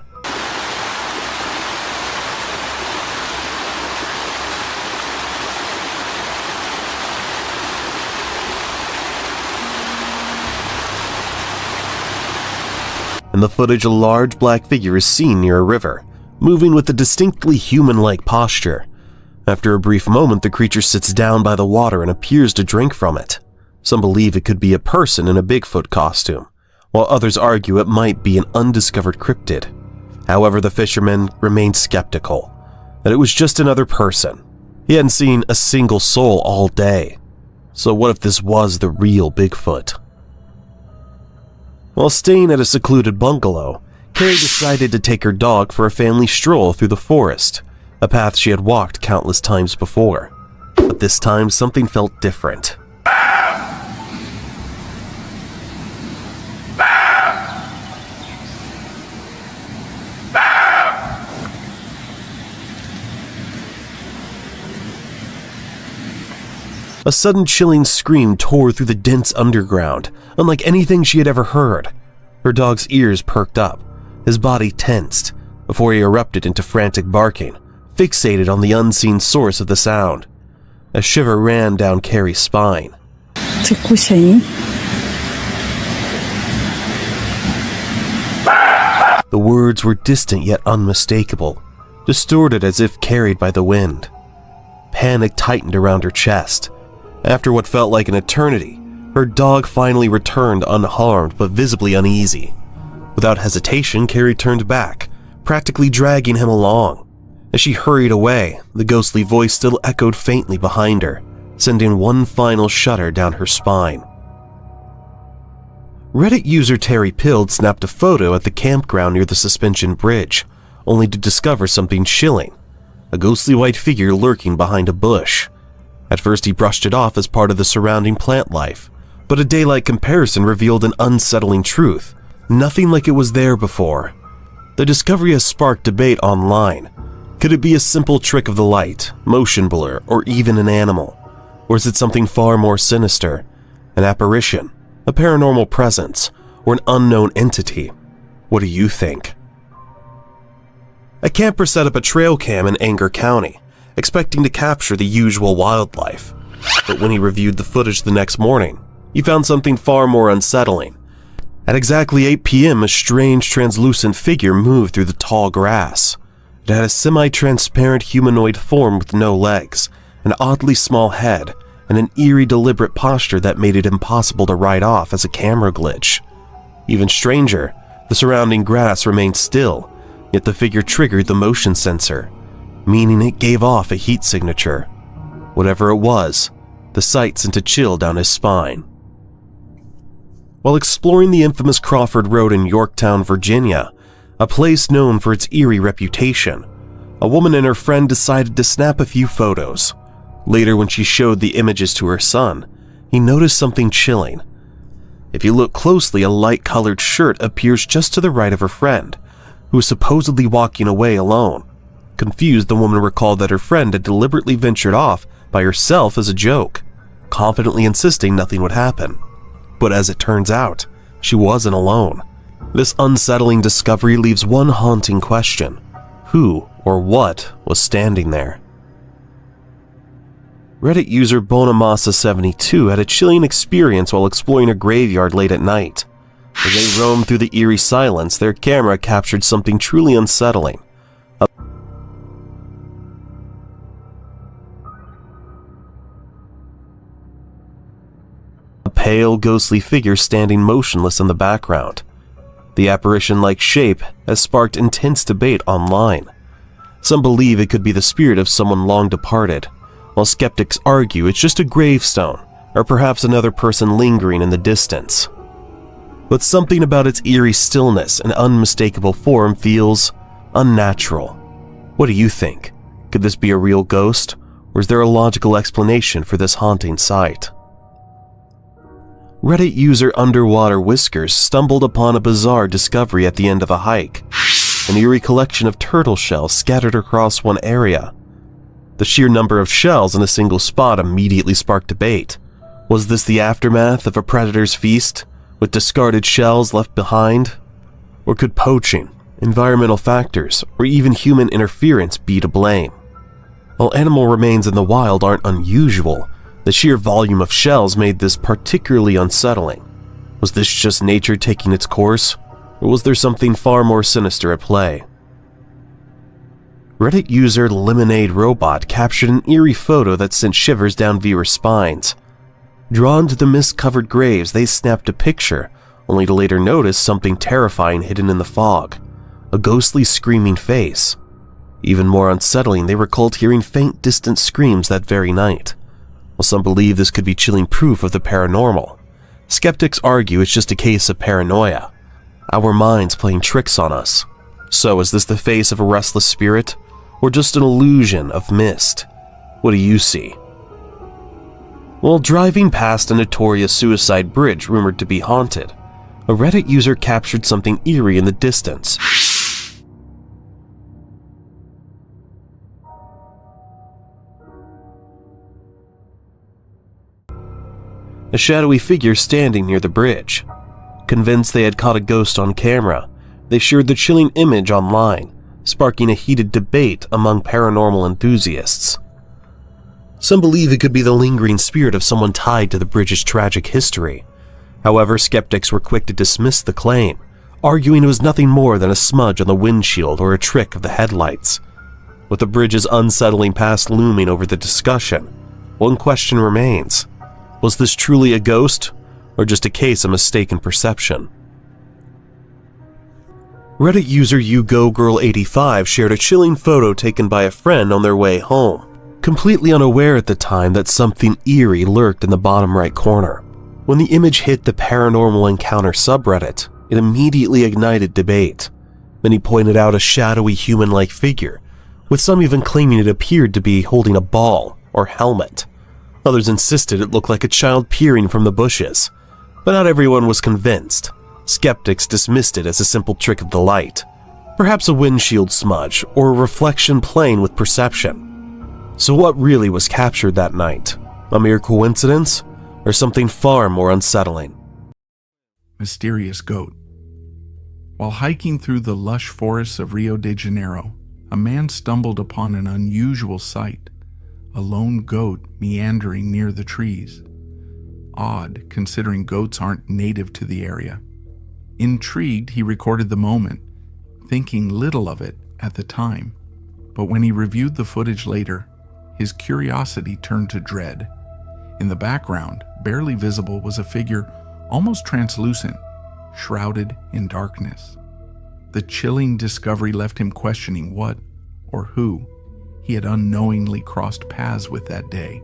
In the footage, a large black figure is seen near a river, moving with a distinctly human-like posture. After a brief moment, the creature sits down by the water and appears to drink from it. Some believe it could be a person in a Bigfoot costume, while others argue it might be an undiscovered cryptid. However, the fisherman remained skeptical that it was just another person. He hadn't seen a single soul all day. So what if this was the real Bigfoot? While staying at a secluded bungalow, Carrie decided to take her dog for a family stroll through the forest, a path she had walked countless times before. But this time, something felt different. A sudden chilling scream tore through the dense underground, unlike anything she had ever heard. Her dog's ears perked up, his body tensed, before he erupted into frantic barking, fixated on the unseen source of the sound. A shiver ran down Carrie's spine. The words were distant yet unmistakable, distorted as if carried by the wind. Panic tightened around her chest. After what felt like an eternity, her dog finally returned unharmed but visibly uneasy. Without hesitation, Carrie turned back, practically dragging him along. As she hurried away, the ghostly voice still echoed faintly behind her, sending one final shudder down her spine. Reddit user Terry Pilled snapped a photo at the campground near the suspension bridge, only to discover something chilling: a ghostly white figure lurking behind a bush. At first he brushed it off as part of the surrounding plant life, but a daylight comparison revealed an unsettling truth: nothing like it was there before. The discovery has sparked debate online. Could it be a simple trick of the light, motion blur, or even an animal? Or is it something far more sinister? An apparition, a paranormal presence, or an unknown entity? What do you think? A camper set up a trail cam in Anger County, expecting to capture the usual wildlife. But when he reviewed the footage the next morning, he found something far more unsettling. At exactly 8 p.m., a strange translucent figure moved through the tall grass. It had a semi-transparent humanoid form with no legs, an oddly small head, and an eerie deliberate posture that made it impossible to write off as a camera glitch. Even stranger, the surrounding grass remained still, yet the figure triggered the motion sensor, meaning it gave off a heat signature. Whatever it was, the sight sent a chill down his spine. While exploring the infamous Crawford Road in Yorktown, Virginia, a place known for its eerie reputation, a woman and her friend decided to snap a few photos. Later, when she showed the images to her son, he noticed something chilling. If you look closely, a light-colored shirt appears just to the right of her friend, who is supposedly walking away alone. Confused, the woman recalled that her friend had deliberately ventured off by herself as a joke, confidently insisting nothing would happen. But as it turns out, she wasn't alone. This unsettling discovery leaves one haunting question: who or what was standing there? Reddit user Bonamassa72 had a chilling experience while exploring a graveyard late at night. As they roamed through the eerie silence, their camera captured something truly unsettling. A pale, ghostly figure standing motionless in the background. The apparition-like shape has sparked intense debate online. Some believe it could be the spirit of someone long departed, while skeptics argue it's just a gravestone, or perhaps another person lingering in the distance. But something about its eerie stillness and unmistakable form feels unnatural. What do you think? Could this be a real ghost, or is there a logical explanation for this haunting sight? Reddit user Underwater Whiskers stumbled upon a bizarre discovery at the end of a hike: an eerie collection of turtle shells scattered across one area. The sheer number of shells in a single spot immediately sparked debate. Was this the aftermath of a predator's feast, with discarded shells left behind? Or could poaching, environmental factors, or even human interference be to blame? While animal remains in the wild aren't unusual, the sheer volume of shells made this particularly unsettling. Was this just nature taking its course, Or was there something far more sinister at play? Reddit user Lemonade Robot captured an eerie photo that sent shivers down viewers' spines. Drawn to the mist-covered graves, they snapped a picture, only to later notice something terrifying hidden in the fog, a ghostly screaming face. Even more unsettling, they recalled hearing faint, distant screams that very night. While some believe this could be chilling proof of the paranormal, skeptics argue it's just a case of paranoia, our minds playing tricks on us. So is this the face of a restless spirit, or just an illusion of mist? What do you see? While driving past a notorious suicide bridge rumored to be haunted, a Reddit user captured something eerie in the distance. A shadowy figure standing near the bridge. Convinced they had caught a ghost on camera, they shared the chilling image online, sparking a heated debate among paranormal enthusiasts. Some believe it could be the lingering spirit of someone tied to the bridge's tragic history. However, skeptics were quick to dismiss the claim, arguing it was nothing more than a smudge on the windshield or a trick of the headlights. With the bridge's unsettling past looming over the discussion, one question remains. Was this truly a ghost, or just a case of mistaken perception? Reddit user YouGoGirl85 shared a chilling photo taken by a friend on their way home, completely unaware at the time that something eerie lurked in the bottom right corner. When the image hit the Paranormal Encounter subreddit, it immediately ignited debate. Many pointed out a shadowy human-like figure, with some even claiming it appeared to be holding a ball or helmet. Others insisted it looked like a child peering from the bushes, but not everyone was convinced. Skeptics dismissed it as a simple trick of the light, perhaps a windshield smudge or a reflection playing with perception. So what really was captured that night? A mere coincidence, or something far more unsettling? Mysterious goat. While hiking through the lush forests of Rio de Janeiro, a man stumbled upon an unusual sight. A lone goat meandering near the trees. Odd, considering goats aren't native to the area. Intrigued, he recorded the moment, thinking little of it at the time. But when he reviewed the footage later, his curiosity turned to dread. In the background, barely visible, was a figure almost translucent, shrouded in darkness. The chilling discovery left him questioning what, or who, he had unknowingly crossed paths with that day.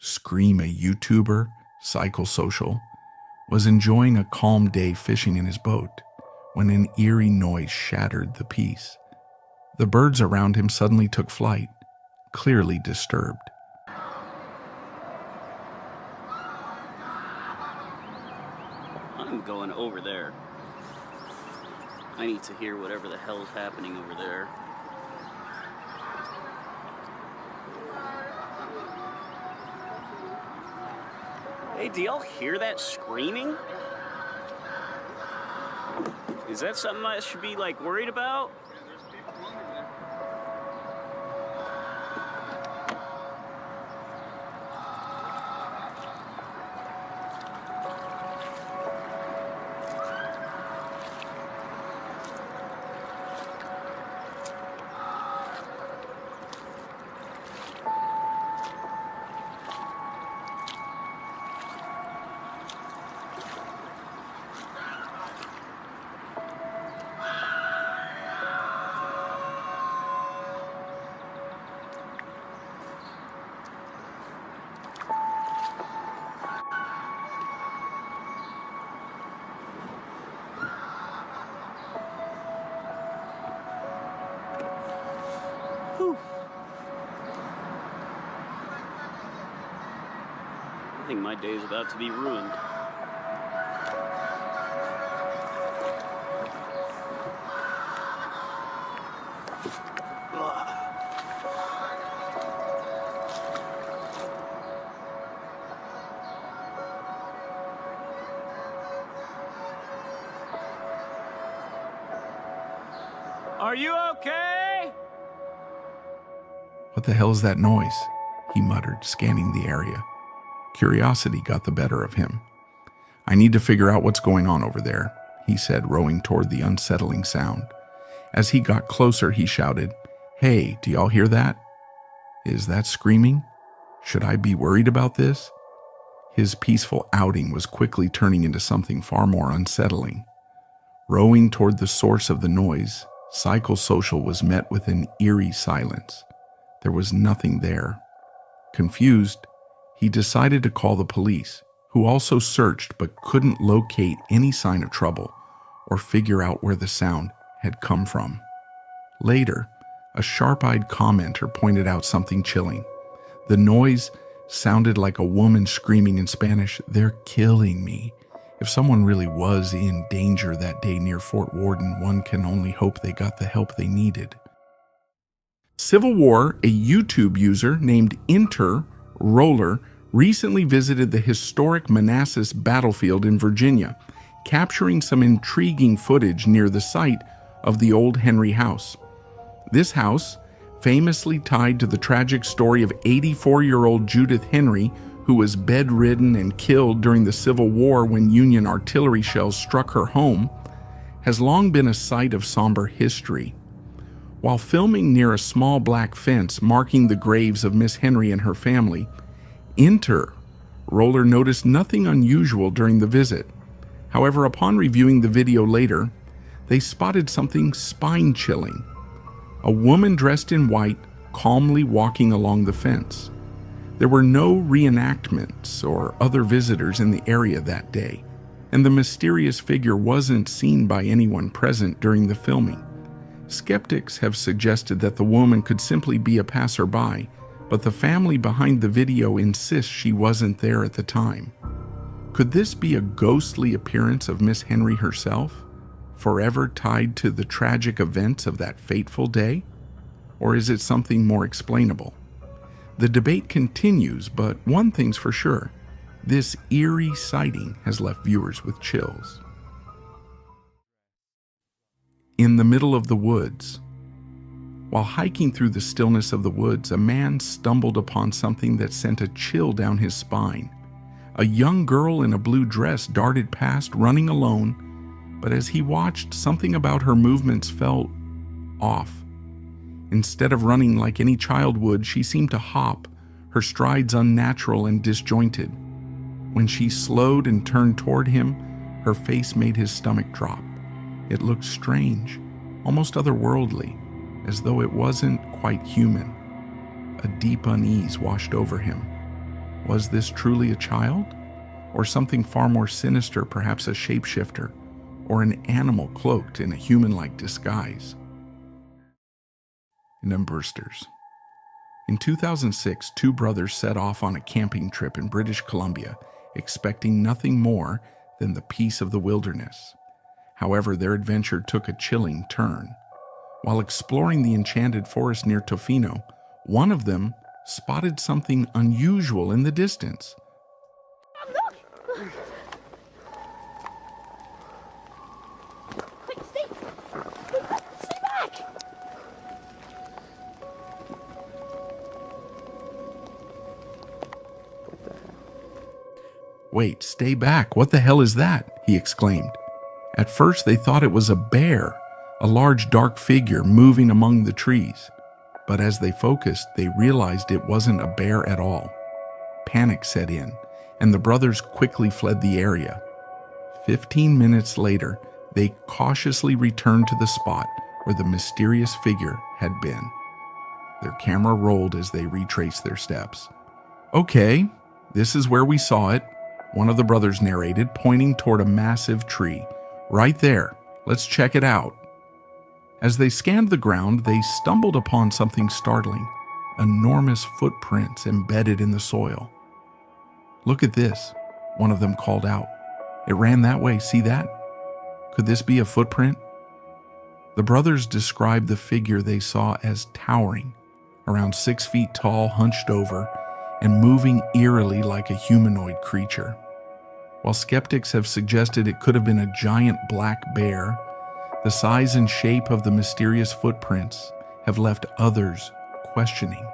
Scream, a YouTuber, Cyclist, was enjoying a calm day fishing in his boat when an eerie noise shattered the peace. The birds around him suddenly took flight, clearly disturbed. I'm going over there. I need to hear whatever the hell is happening over there. Hey, do y'all hear that screaming? Is that something I should be, like, worried about? I think my day is about to be ruined. Are you okay? What the hell is that noise? He muttered, scanning the area. Curiosity got the better of him. "I need to figure out what's going on over there," he said, rowing toward the unsettling sound. As he got closer, he shouted, "Hey, do y'all hear that? Is that screaming? Should I be worried about this?" His peaceful outing was quickly turning into something far more unsettling. Rowing toward the source of the noise, Psychosocial was met with an eerie silence. There was nothing there. Confused, he decided to call the police, who also searched but couldn't locate any sign of trouble or figure out where the sound had come from. Later, a sharp-eyed commenter pointed out something chilling. The noise sounded like a woman screaming in Spanish, "They're killing me." If someone really was in danger that day near Fort Worden, one can only hope they got the help they needed. Civil War, a YouTube user named Roller, recently visited the historic Manassas battlefield in Virginia, capturing some intriguing footage near the site of the old Henry house. This house, famously tied to the tragic story of 84-year-old Judith Henry, who was bedridden and killed during the Civil War when Union artillery shells struck her home, has long been a site of somber history. While filming near a small black fence marking the graves of Miss Henry and her family, Roller noticed nothing unusual during the visit. However, upon reviewing the video later, they spotted something spine-chilling. A woman dressed in white, calmly walking along the fence. There were no reenactments or other visitors in the area that day, and the mysterious figure wasn't seen by anyone present during the filming. Skeptics have suggested that the woman could simply be a passerby, but the family behind the video insists she wasn't there at the time. Could this be a ghostly appearance of Miss Henry herself, forever tied to the tragic events of that fateful day? Or is it something more explainable? The debate continues, but one thing's for sure: this eerie sighting has left viewers with chills. In the middle of the woods. While hiking through the stillness of the woods, a man stumbled upon something that sent a chill down his spine. A young girl in a blue dress darted past, running alone, but as he watched, something about her movements felt off. Instead of running like any child would, she seemed to hop, her strides unnatural and disjointed. When she slowed and turned toward him, her face made his stomach drop. It looked strange, almost otherworldly, as though it wasn't quite human. A deep unease washed over him. Was this truly a child? Or something far more sinister, perhaps a shapeshifter, or an animal cloaked in a human-like disguise? Numbersters. In 2006, two brothers set off on a camping trip in British Columbia, expecting nothing more than the peace of the wilderness. However, their adventure took a chilling turn. While exploring the enchanted forest near Tofino, one of them spotted something unusual in the distance. "Wait, stay back. What the hell is that?" he exclaimed. At first, they thought it was a bear, a large dark figure moving among the trees. But as they focused, they realized it wasn't a bear at all. Panic set in, and the brothers quickly fled the area. 15 minutes later, they cautiously returned to the spot where the mysterious figure had been. Their camera rolled as they retraced their steps. "Okay, this is where we saw it," one of the brothers narrated, pointing toward a massive tree. "Right there. Let's check it out." As they scanned the ground, they stumbled upon something startling: enormous footprints embedded in the soil. "Look at this," one of them called out. "It ran that way, see that? Could this be a footprint?" The brothers described the figure they saw as towering, around 6 feet tall, hunched over, and moving eerily like a humanoid creature. While skeptics have suggested it could have been a giant black bear, the size and shape of the mysterious footprints have left others questioning.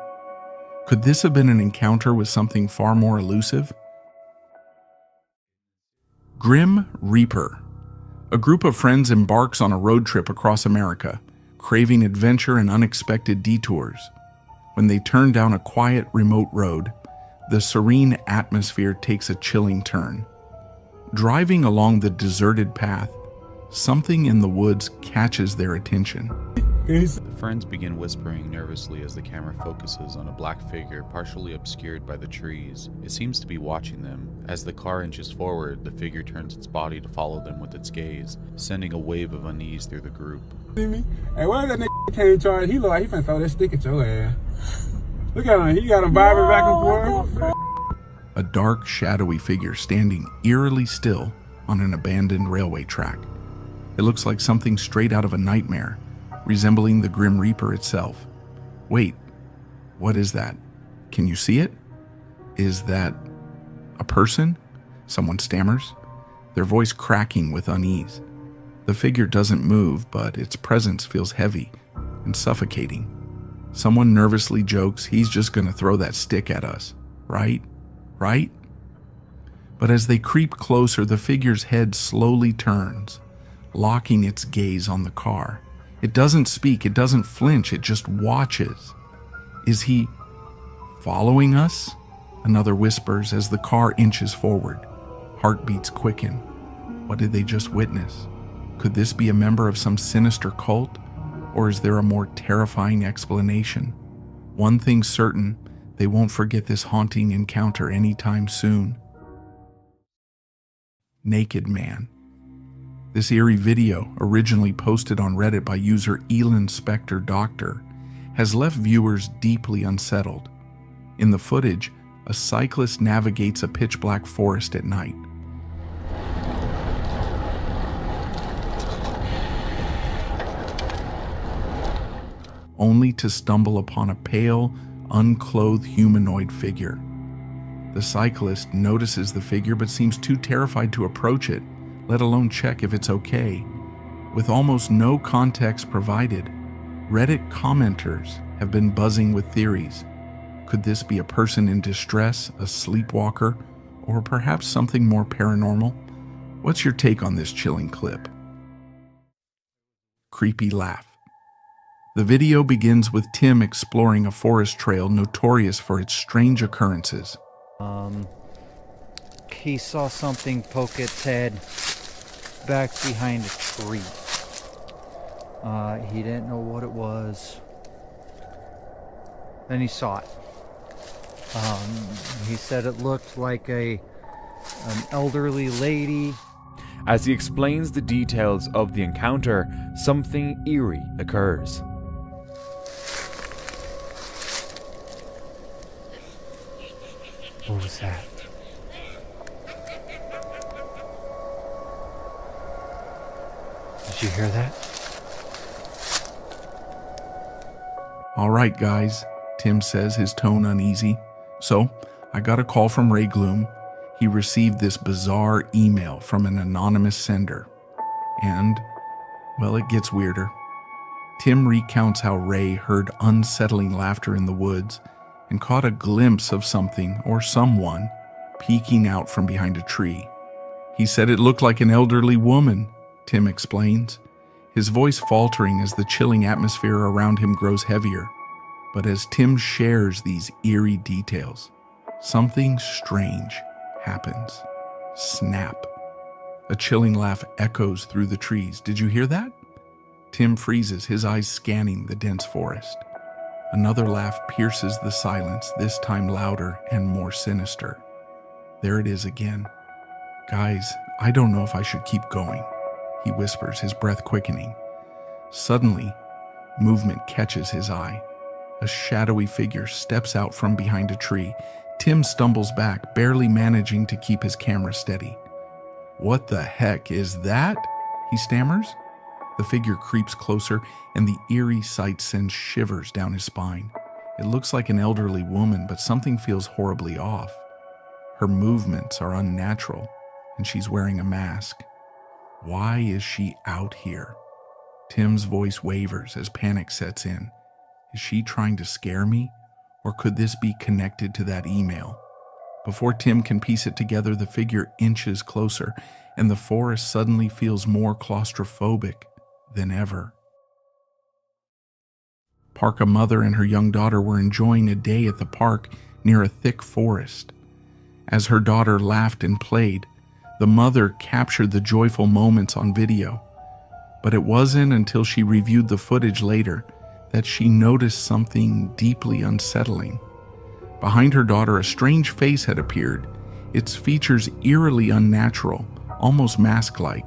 Could this have been an encounter with something far more elusive? Grim Reaper. A group of friends embarks on a road trip across America, craving adventure and unexpected detours. When they turn down a quiet, remote road, the serene atmosphere takes a chilling turn. Driving along the deserted path, something in the woods catches their attention. The friends begin whispering nervously as the camera focuses on a black figure partially obscured by the trees. It seems to be watching them. As the car inches forward, the figure turns its body to follow them with its gaze, sending a wave of unease through the group. See me? Hey, where that nigga came charged? He look like he finna throw that stick at your ass. Look at him. He got him vibing back and forth. A dark, shadowy figure standing eerily still on an abandoned railway track. It looks like something straight out of a nightmare, resembling the Grim Reaper itself. Wait, what is that? Can you see it? Is that a person? Someone stammers, their voice cracking with unease. The figure doesn't move, but its presence feels heavy and suffocating. Someone nervously jokes he's just gonna throw that stick at us, right? Right? But as they creep closer, the figure's head slowly turns, locking its gaze on the car. It doesn't speak, it doesn't flinch, it just watches. Is he following us? Another whispers as the car inches forward. Heartbeats quicken. What did they just witness? Could this be a member of some sinister cult? Or is there a more terrifying explanation? One thing's certain, they won't forget this haunting encounter anytime soon. Naked Man. This eerie video, originally posted on Reddit by user Elon Specter Doctor, has left viewers deeply unsettled. In the footage, a cyclist navigates a pitch-black forest at night. Only to stumble upon a pale, unclothed humanoid figure. The cyclist notices the figure but seems too terrified to approach it, let alone check if it's okay. With almost no context provided, Reddit commenters have been buzzing with theories. Could this be a person in distress, a sleepwalker, or perhaps something more paranormal? What's your take on this chilling clip? Creepy laugh. The video begins with Tim exploring a forest trail notorious for its strange occurrences. He saw something poke its head back behind a tree. He didn't know what it was. Then he saw it. He said it looked like an elderly lady. As he explains the details of the encounter, something eerie occurs. What was that? Did you hear that? All right, guys, Tim says, his tone uneasy. So, I got a call from Ray Gloom. He received this bizarre email from an anonymous sender. And, well, it gets weirder. Tim recounts how Ray heard unsettling laughter in the woods and caught a glimpse of something or someone peeking out from behind a tree. He said it looked like an elderly woman, Tim explains, his voice faltering as the chilling atmosphere around him grows heavier. But as Tim shares these eerie details, something strange happens. Snap. A chilling laugh echoes through the trees. Did you hear that? Tim freezes, his eyes scanning the dense forest. Another laugh pierces the silence, this time louder and more sinister. There it is again. Guys, I don't know if I should keep going, he whispers, his breath quickening. Suddenly, movement catches his eye. A shadowy figure steps out from behind a tree. Tim stumbles back, barely managing to keep his camera steady. What the heck is that? He stammers. The figure creeps closer, and the eerie sight sends shivers down his spine. It looks like an elderly woman, but something feels horribly off. Her movements are unnatural, and she's wearing a mask. Why is she out here? Tim's voice wavers as panic sets in. Is she trying to scare me? Or could this be connected to that email? Before Tim can piece it together, the figure inches closer, and the forest suddenly feels more claustrophobic than ever. Parka mother and her young daughter were enjoying a day at the park near a thick forest. As her daughter laughed and played, the mother captured the joyful moments on video. But it wasn't until she reviewed the footage later that she noticed something deeply unsettling. Behind her daughter, a strange face had appeared, its features eerily unnatural, almost mask-like.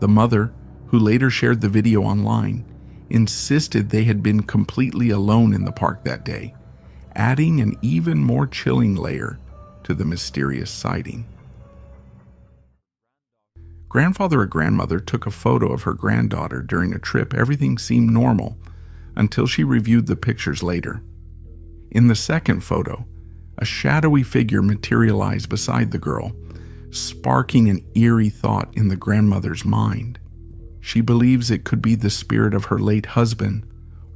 The mother, who later shared the video online, insisted they had been completely alone in the park that day, adding an even more chilling layer to the mysterious sighting. Grandfather or grandmother took a photo of her granddaughter during a trip. Everything seemed normal until she reviewed the pictures later. In the second photo, a shadowy figure materialized beside the girl, sparking an eerie thought in the grandmother's mind. She believes it could be the spirit of her late husband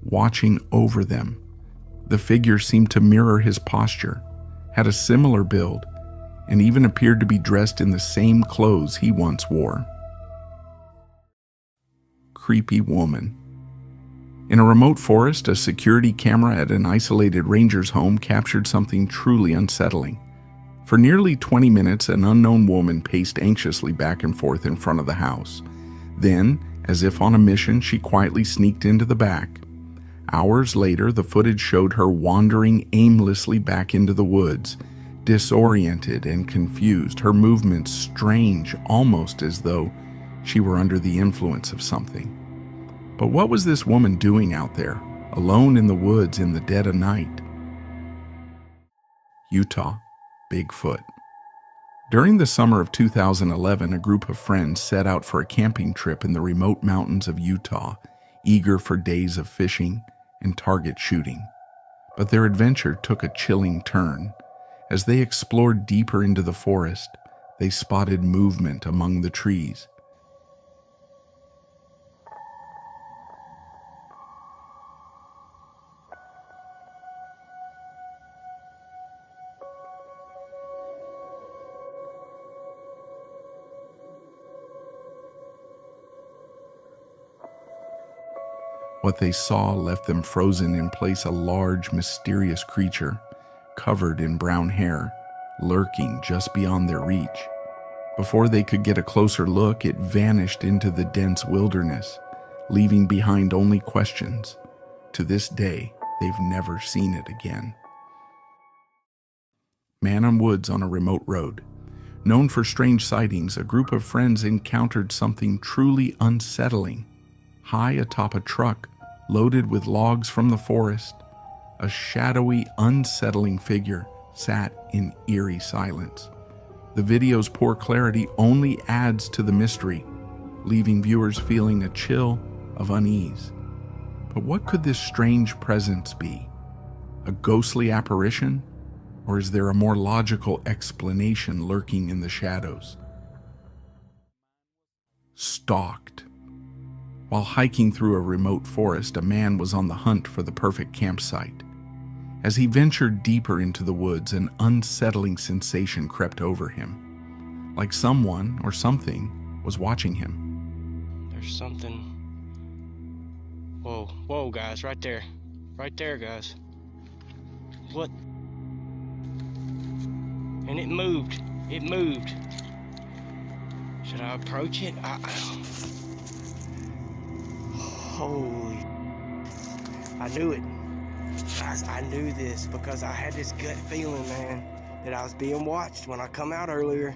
watching over them. The figure seemed to mirror his posture, had a similar build, and even appeared to be dressed in the same clothes he once wore. Creepy woman. In a remote forest, a security camera at an isolated ranger's home captured something truly unsettling. For nearly 20 minutes, an unknown woman paced anxiously back and forth in front of the house. Then, as if on a mission, she quietly sneaked into the back. Hours later, the footage showed her wandering aimlessly back into the woods, disoriented and confused, her movements strange, almost as though she were under the influence of something. But what was this woman doing out there, alone in the woods in the dead of night? Utah, Bigfoot. During the summer of 2011, a group of friends set out for a camping trip in the remote mountains of Utah, eager for days of fishing and target shooting. But their adventure took a chilling turn. As they explored deeper into the forest, they spotted movement among the trees. What they saw left them frozen in place, a large, mysterious creature, covered in brown hair, lurking just beyond their reach. Before they could get a closer look, it vanished into the dense wilderness, leaving behind only questions. To this day, they've never seen it again. Man on Woods on a remote road. Known for strange sightings, a group of friends encountered something truly unsettling. High atop a truck, loaded with logs from the forest, a shadowy, unsettling figure sat in eerie silence. The video's poor clarity only adds to the mystery, leaving viewers feeling a chill of unease. But what could this strange presence be? A ghostly apparition? Or is there a more logical explanation lurking in the shadows? Stalked. While hiking through a remote forest, a man was on the hunt for the perfect campsite. As he ventured deeper into the woods, an unsettling sensation crept over him, like someone or something was watching him. There's something. Whoa, guys, right there, guys. What? And it moved. Should I approach it? Holy, I knew it. Guys, I knew this because I had this gut feeling, man, that I was being watched when I come out earlier.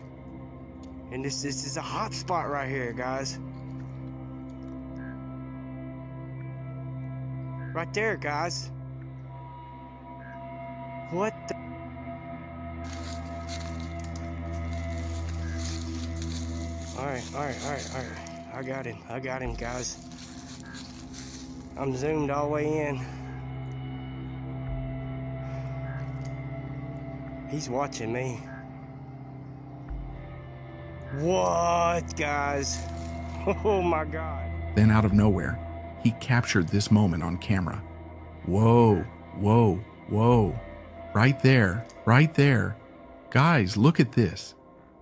And this is a hot spot right here, guys. Right there, guys. What the? All right. I got him, guys. I'm zoomed all the way in. He's watching me. What, guys? Oh my God. Then out of nowhere, he captured this moment on camera. Whoa. Right there. Guys, look at this.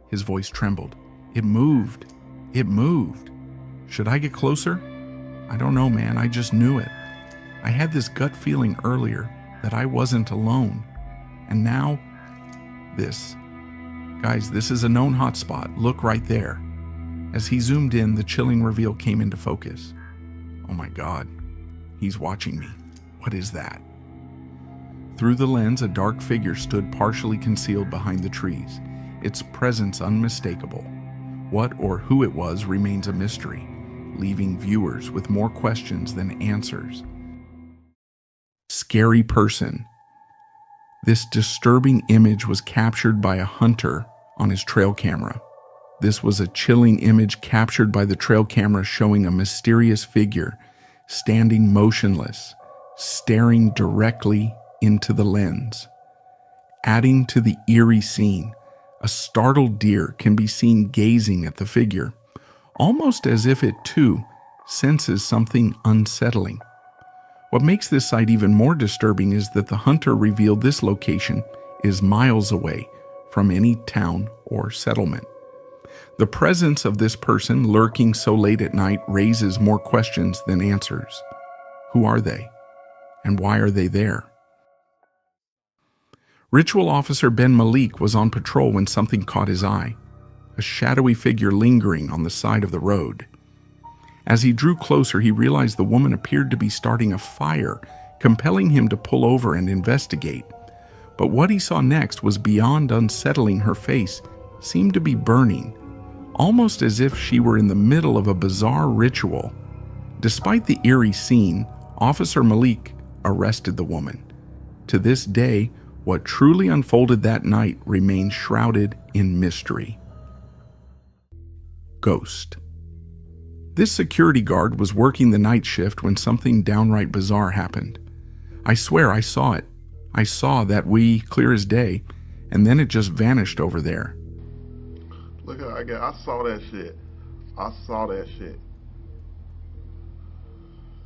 His voice trembled. It moved. It moved. Should I get closer? I don't know, man. I just knew it. I had this gut feeling earlier that I wasn't alone. And now, this. Guys, this is a known hotspot. Look right there. As he zoomed in, the chilling reveal came into focus. Oh my God. He's watching me. What is that? Through the lens, a dark figure stood partially concealed behind the trees, its presence unmistakable. What or who it was remains a mystery, leaving viewers with more questions than answers. Scary person. This disturbing image was captured by a hunter on his trail camera. This was a chilling image captured by the trail camera showing a mysterious figure standing motionless, staring directly into the lens. Adding to the eerie scene, a startled deer can be seen gazing at the figure, almost as if it too senses something unsettling. What makes this sight even more disturbing is that the hunter revealed this location is miles away from any town or settlement. The presence of this person lurking so late at night raises more questions than answers. Who are they? And why are they there? Ritual Officer Ben Malik was on patrol when something caught his eye, a shadowy figure lingering on the side of the road. As he drew closer, he realized the woman appeared to be starting a fire, compelling him to pull over and investigate. But what he saw next was beyond unsettling. Her face seemed to be burning, almost as if she were in the middle of a bizarre ritual. Despite the eerie scene, Officer Malik arrested the woman. To this day, what truly unfolded that night remains shrouded in mystery. Ghost. This security guard was working the night shift when something downright bizarre happened. I swear I saw it. I saw that wee clear as day, and then it just vanished over there. Look, I saw that shit. I saw that shit.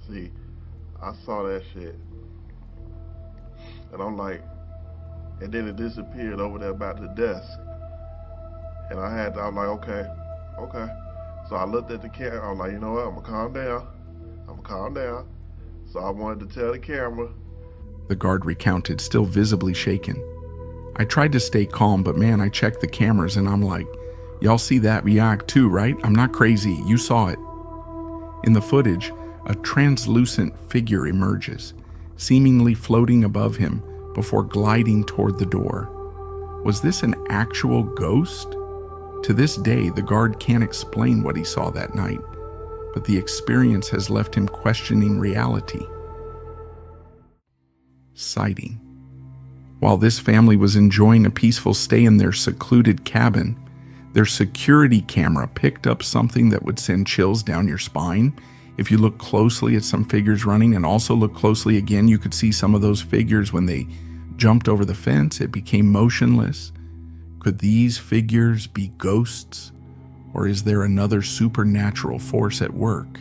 See, I saw that shit. And I'm like, and then it disappeared over there by the desk. And I was like, okay. So I looked at the camera. I was like, you know what? I'm gonna calm down. So I wanted to tell the camera. The guard recounted, still visibly shaken. I tried to stay calm, but man, I checked the cameras and I'm like, y'all see that react too, right? I'm not crazy. You saw it. In the footage, a translucent figure emerges, seemingly floating above him before gliding toward the door. Was this an actual ghost? To this day, the guard can't explain what he saw that night, but the experience has left him questioning reality. Sighting. While this family was enjoying a peaceful stay in their secluded cabin, their security camera picked up something that would send chills down your spine. If you look closely at some figures running and also look closely again, you could see some of those figures when they jumped over the fence, it became motionless. Could these figures be ghosts? Or is there another supernatural force at work?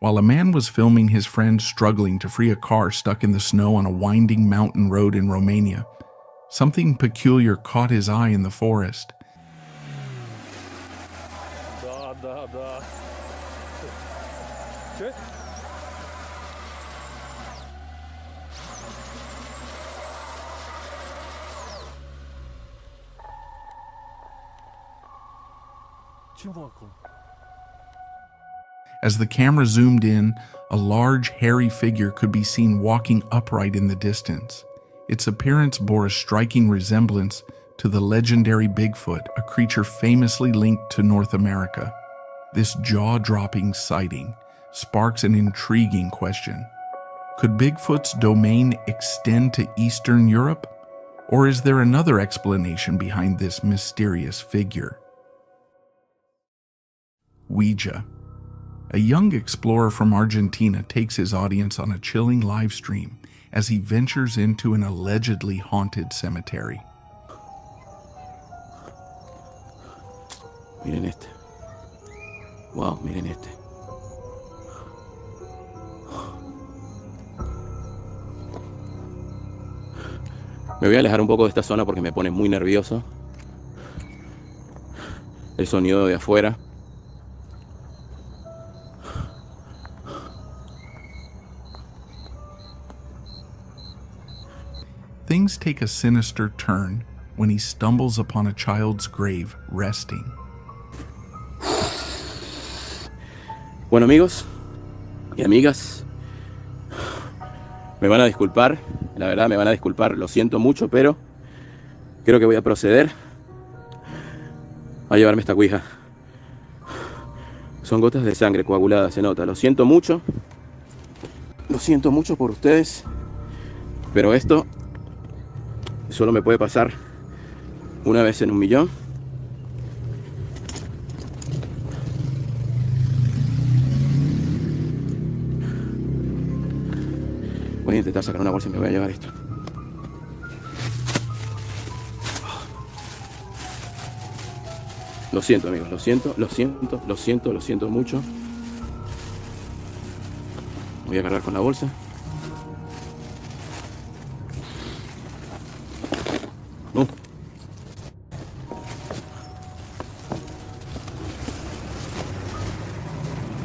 While a man was filming his friend struggling to free a car stuck in the snow on a winding mountain road in Romania, something peculiar caught his eye in the forest. Good. As the camera zoomed in, a large, hairy figure could be seen walking upright in the distance. Its appearance bore a striking resemblance to the legendary Bigfoot, a creature famously linked to North America. This jaw-dropping sighting sparks an intriguing question. Could Bigfoot's domain extend to Eastern Europe? Or is there another explanation behind this mysterious figure? Ouija. A young explorer from Argentina takes his audience on a chilling live stream as he ventures into an allegedly haunted cemetery. Miren este. Wow, miren este. Me voy a alejar un poco de esta zona porque me pone muy nervioso el sonido de afuera. Things take a sinister turn when he stumbles upon a child's grave resting. Bueno, amigos y amigas, me van a disculpar, la verdad me van a disculpar, lo siento mucho, pero creo que voy a proceder a llevarme esta ouija. Son gotas de sangre coaguladas, se nota. Lo siento mucho por ustedes, pero esto solo me puede pasar una vez en 1.000.000. Voy a intentar sacar una bolsa y me voy a llevar esto. Lo siento, amigos, lo siento mucho. Voy a cargar con la bolsa. No.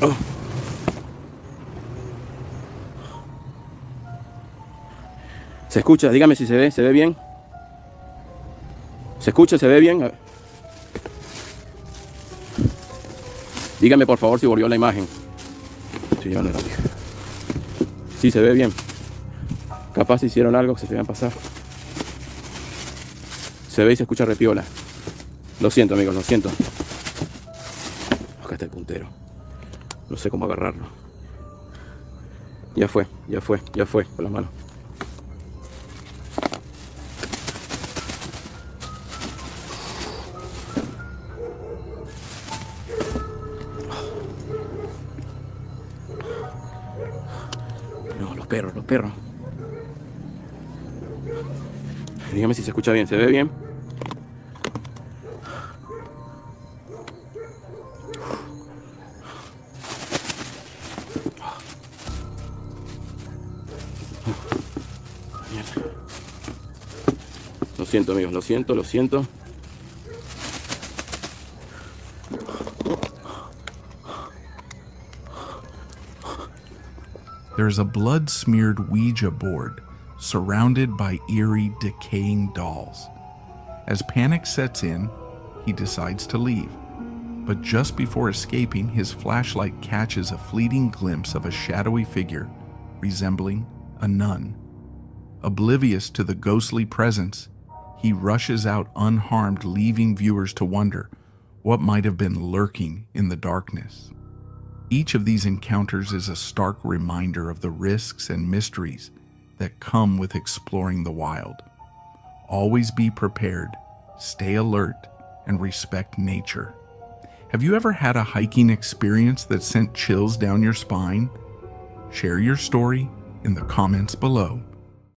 Oh. ¿Se escucha? Dígame si se ve bien. ¿Se escucha? ¿Se ve bien? Dígame por favor si volvió la imagen. Estoy llevando la ouija. Sí, se ve bien. Capaz hicieron algo que se iban a pasar. Se ve y se escucha repiola. Lo siento, amigos, lo siento. Acá está el puntero. No sé cómo agarrarlo. Ya fue con la mano. No, los perros. Dígame si se escucha bien, ¿se ve bien? Lo siento, amigos, lo siento. There's a blood-smeared Ouija board surrounded by eerie, decaying dolls. As panic sets in, he decides to leave. But just before escaping, his flashlight catches a fleeting glimpse of a shadowy figure resembling a nun. Oblivious to the ghostly presence, he rushes out unharmed, leaving viewers to wonder what might have been lurking in the darkness. Each of these encounters is a stark reminder of the risks and mysteries that come with exploring the wild. Always be prepared, stay alert, and respect nature. Have you ever had a hiking experience that sent chills down your spine? Share your story in the comments below.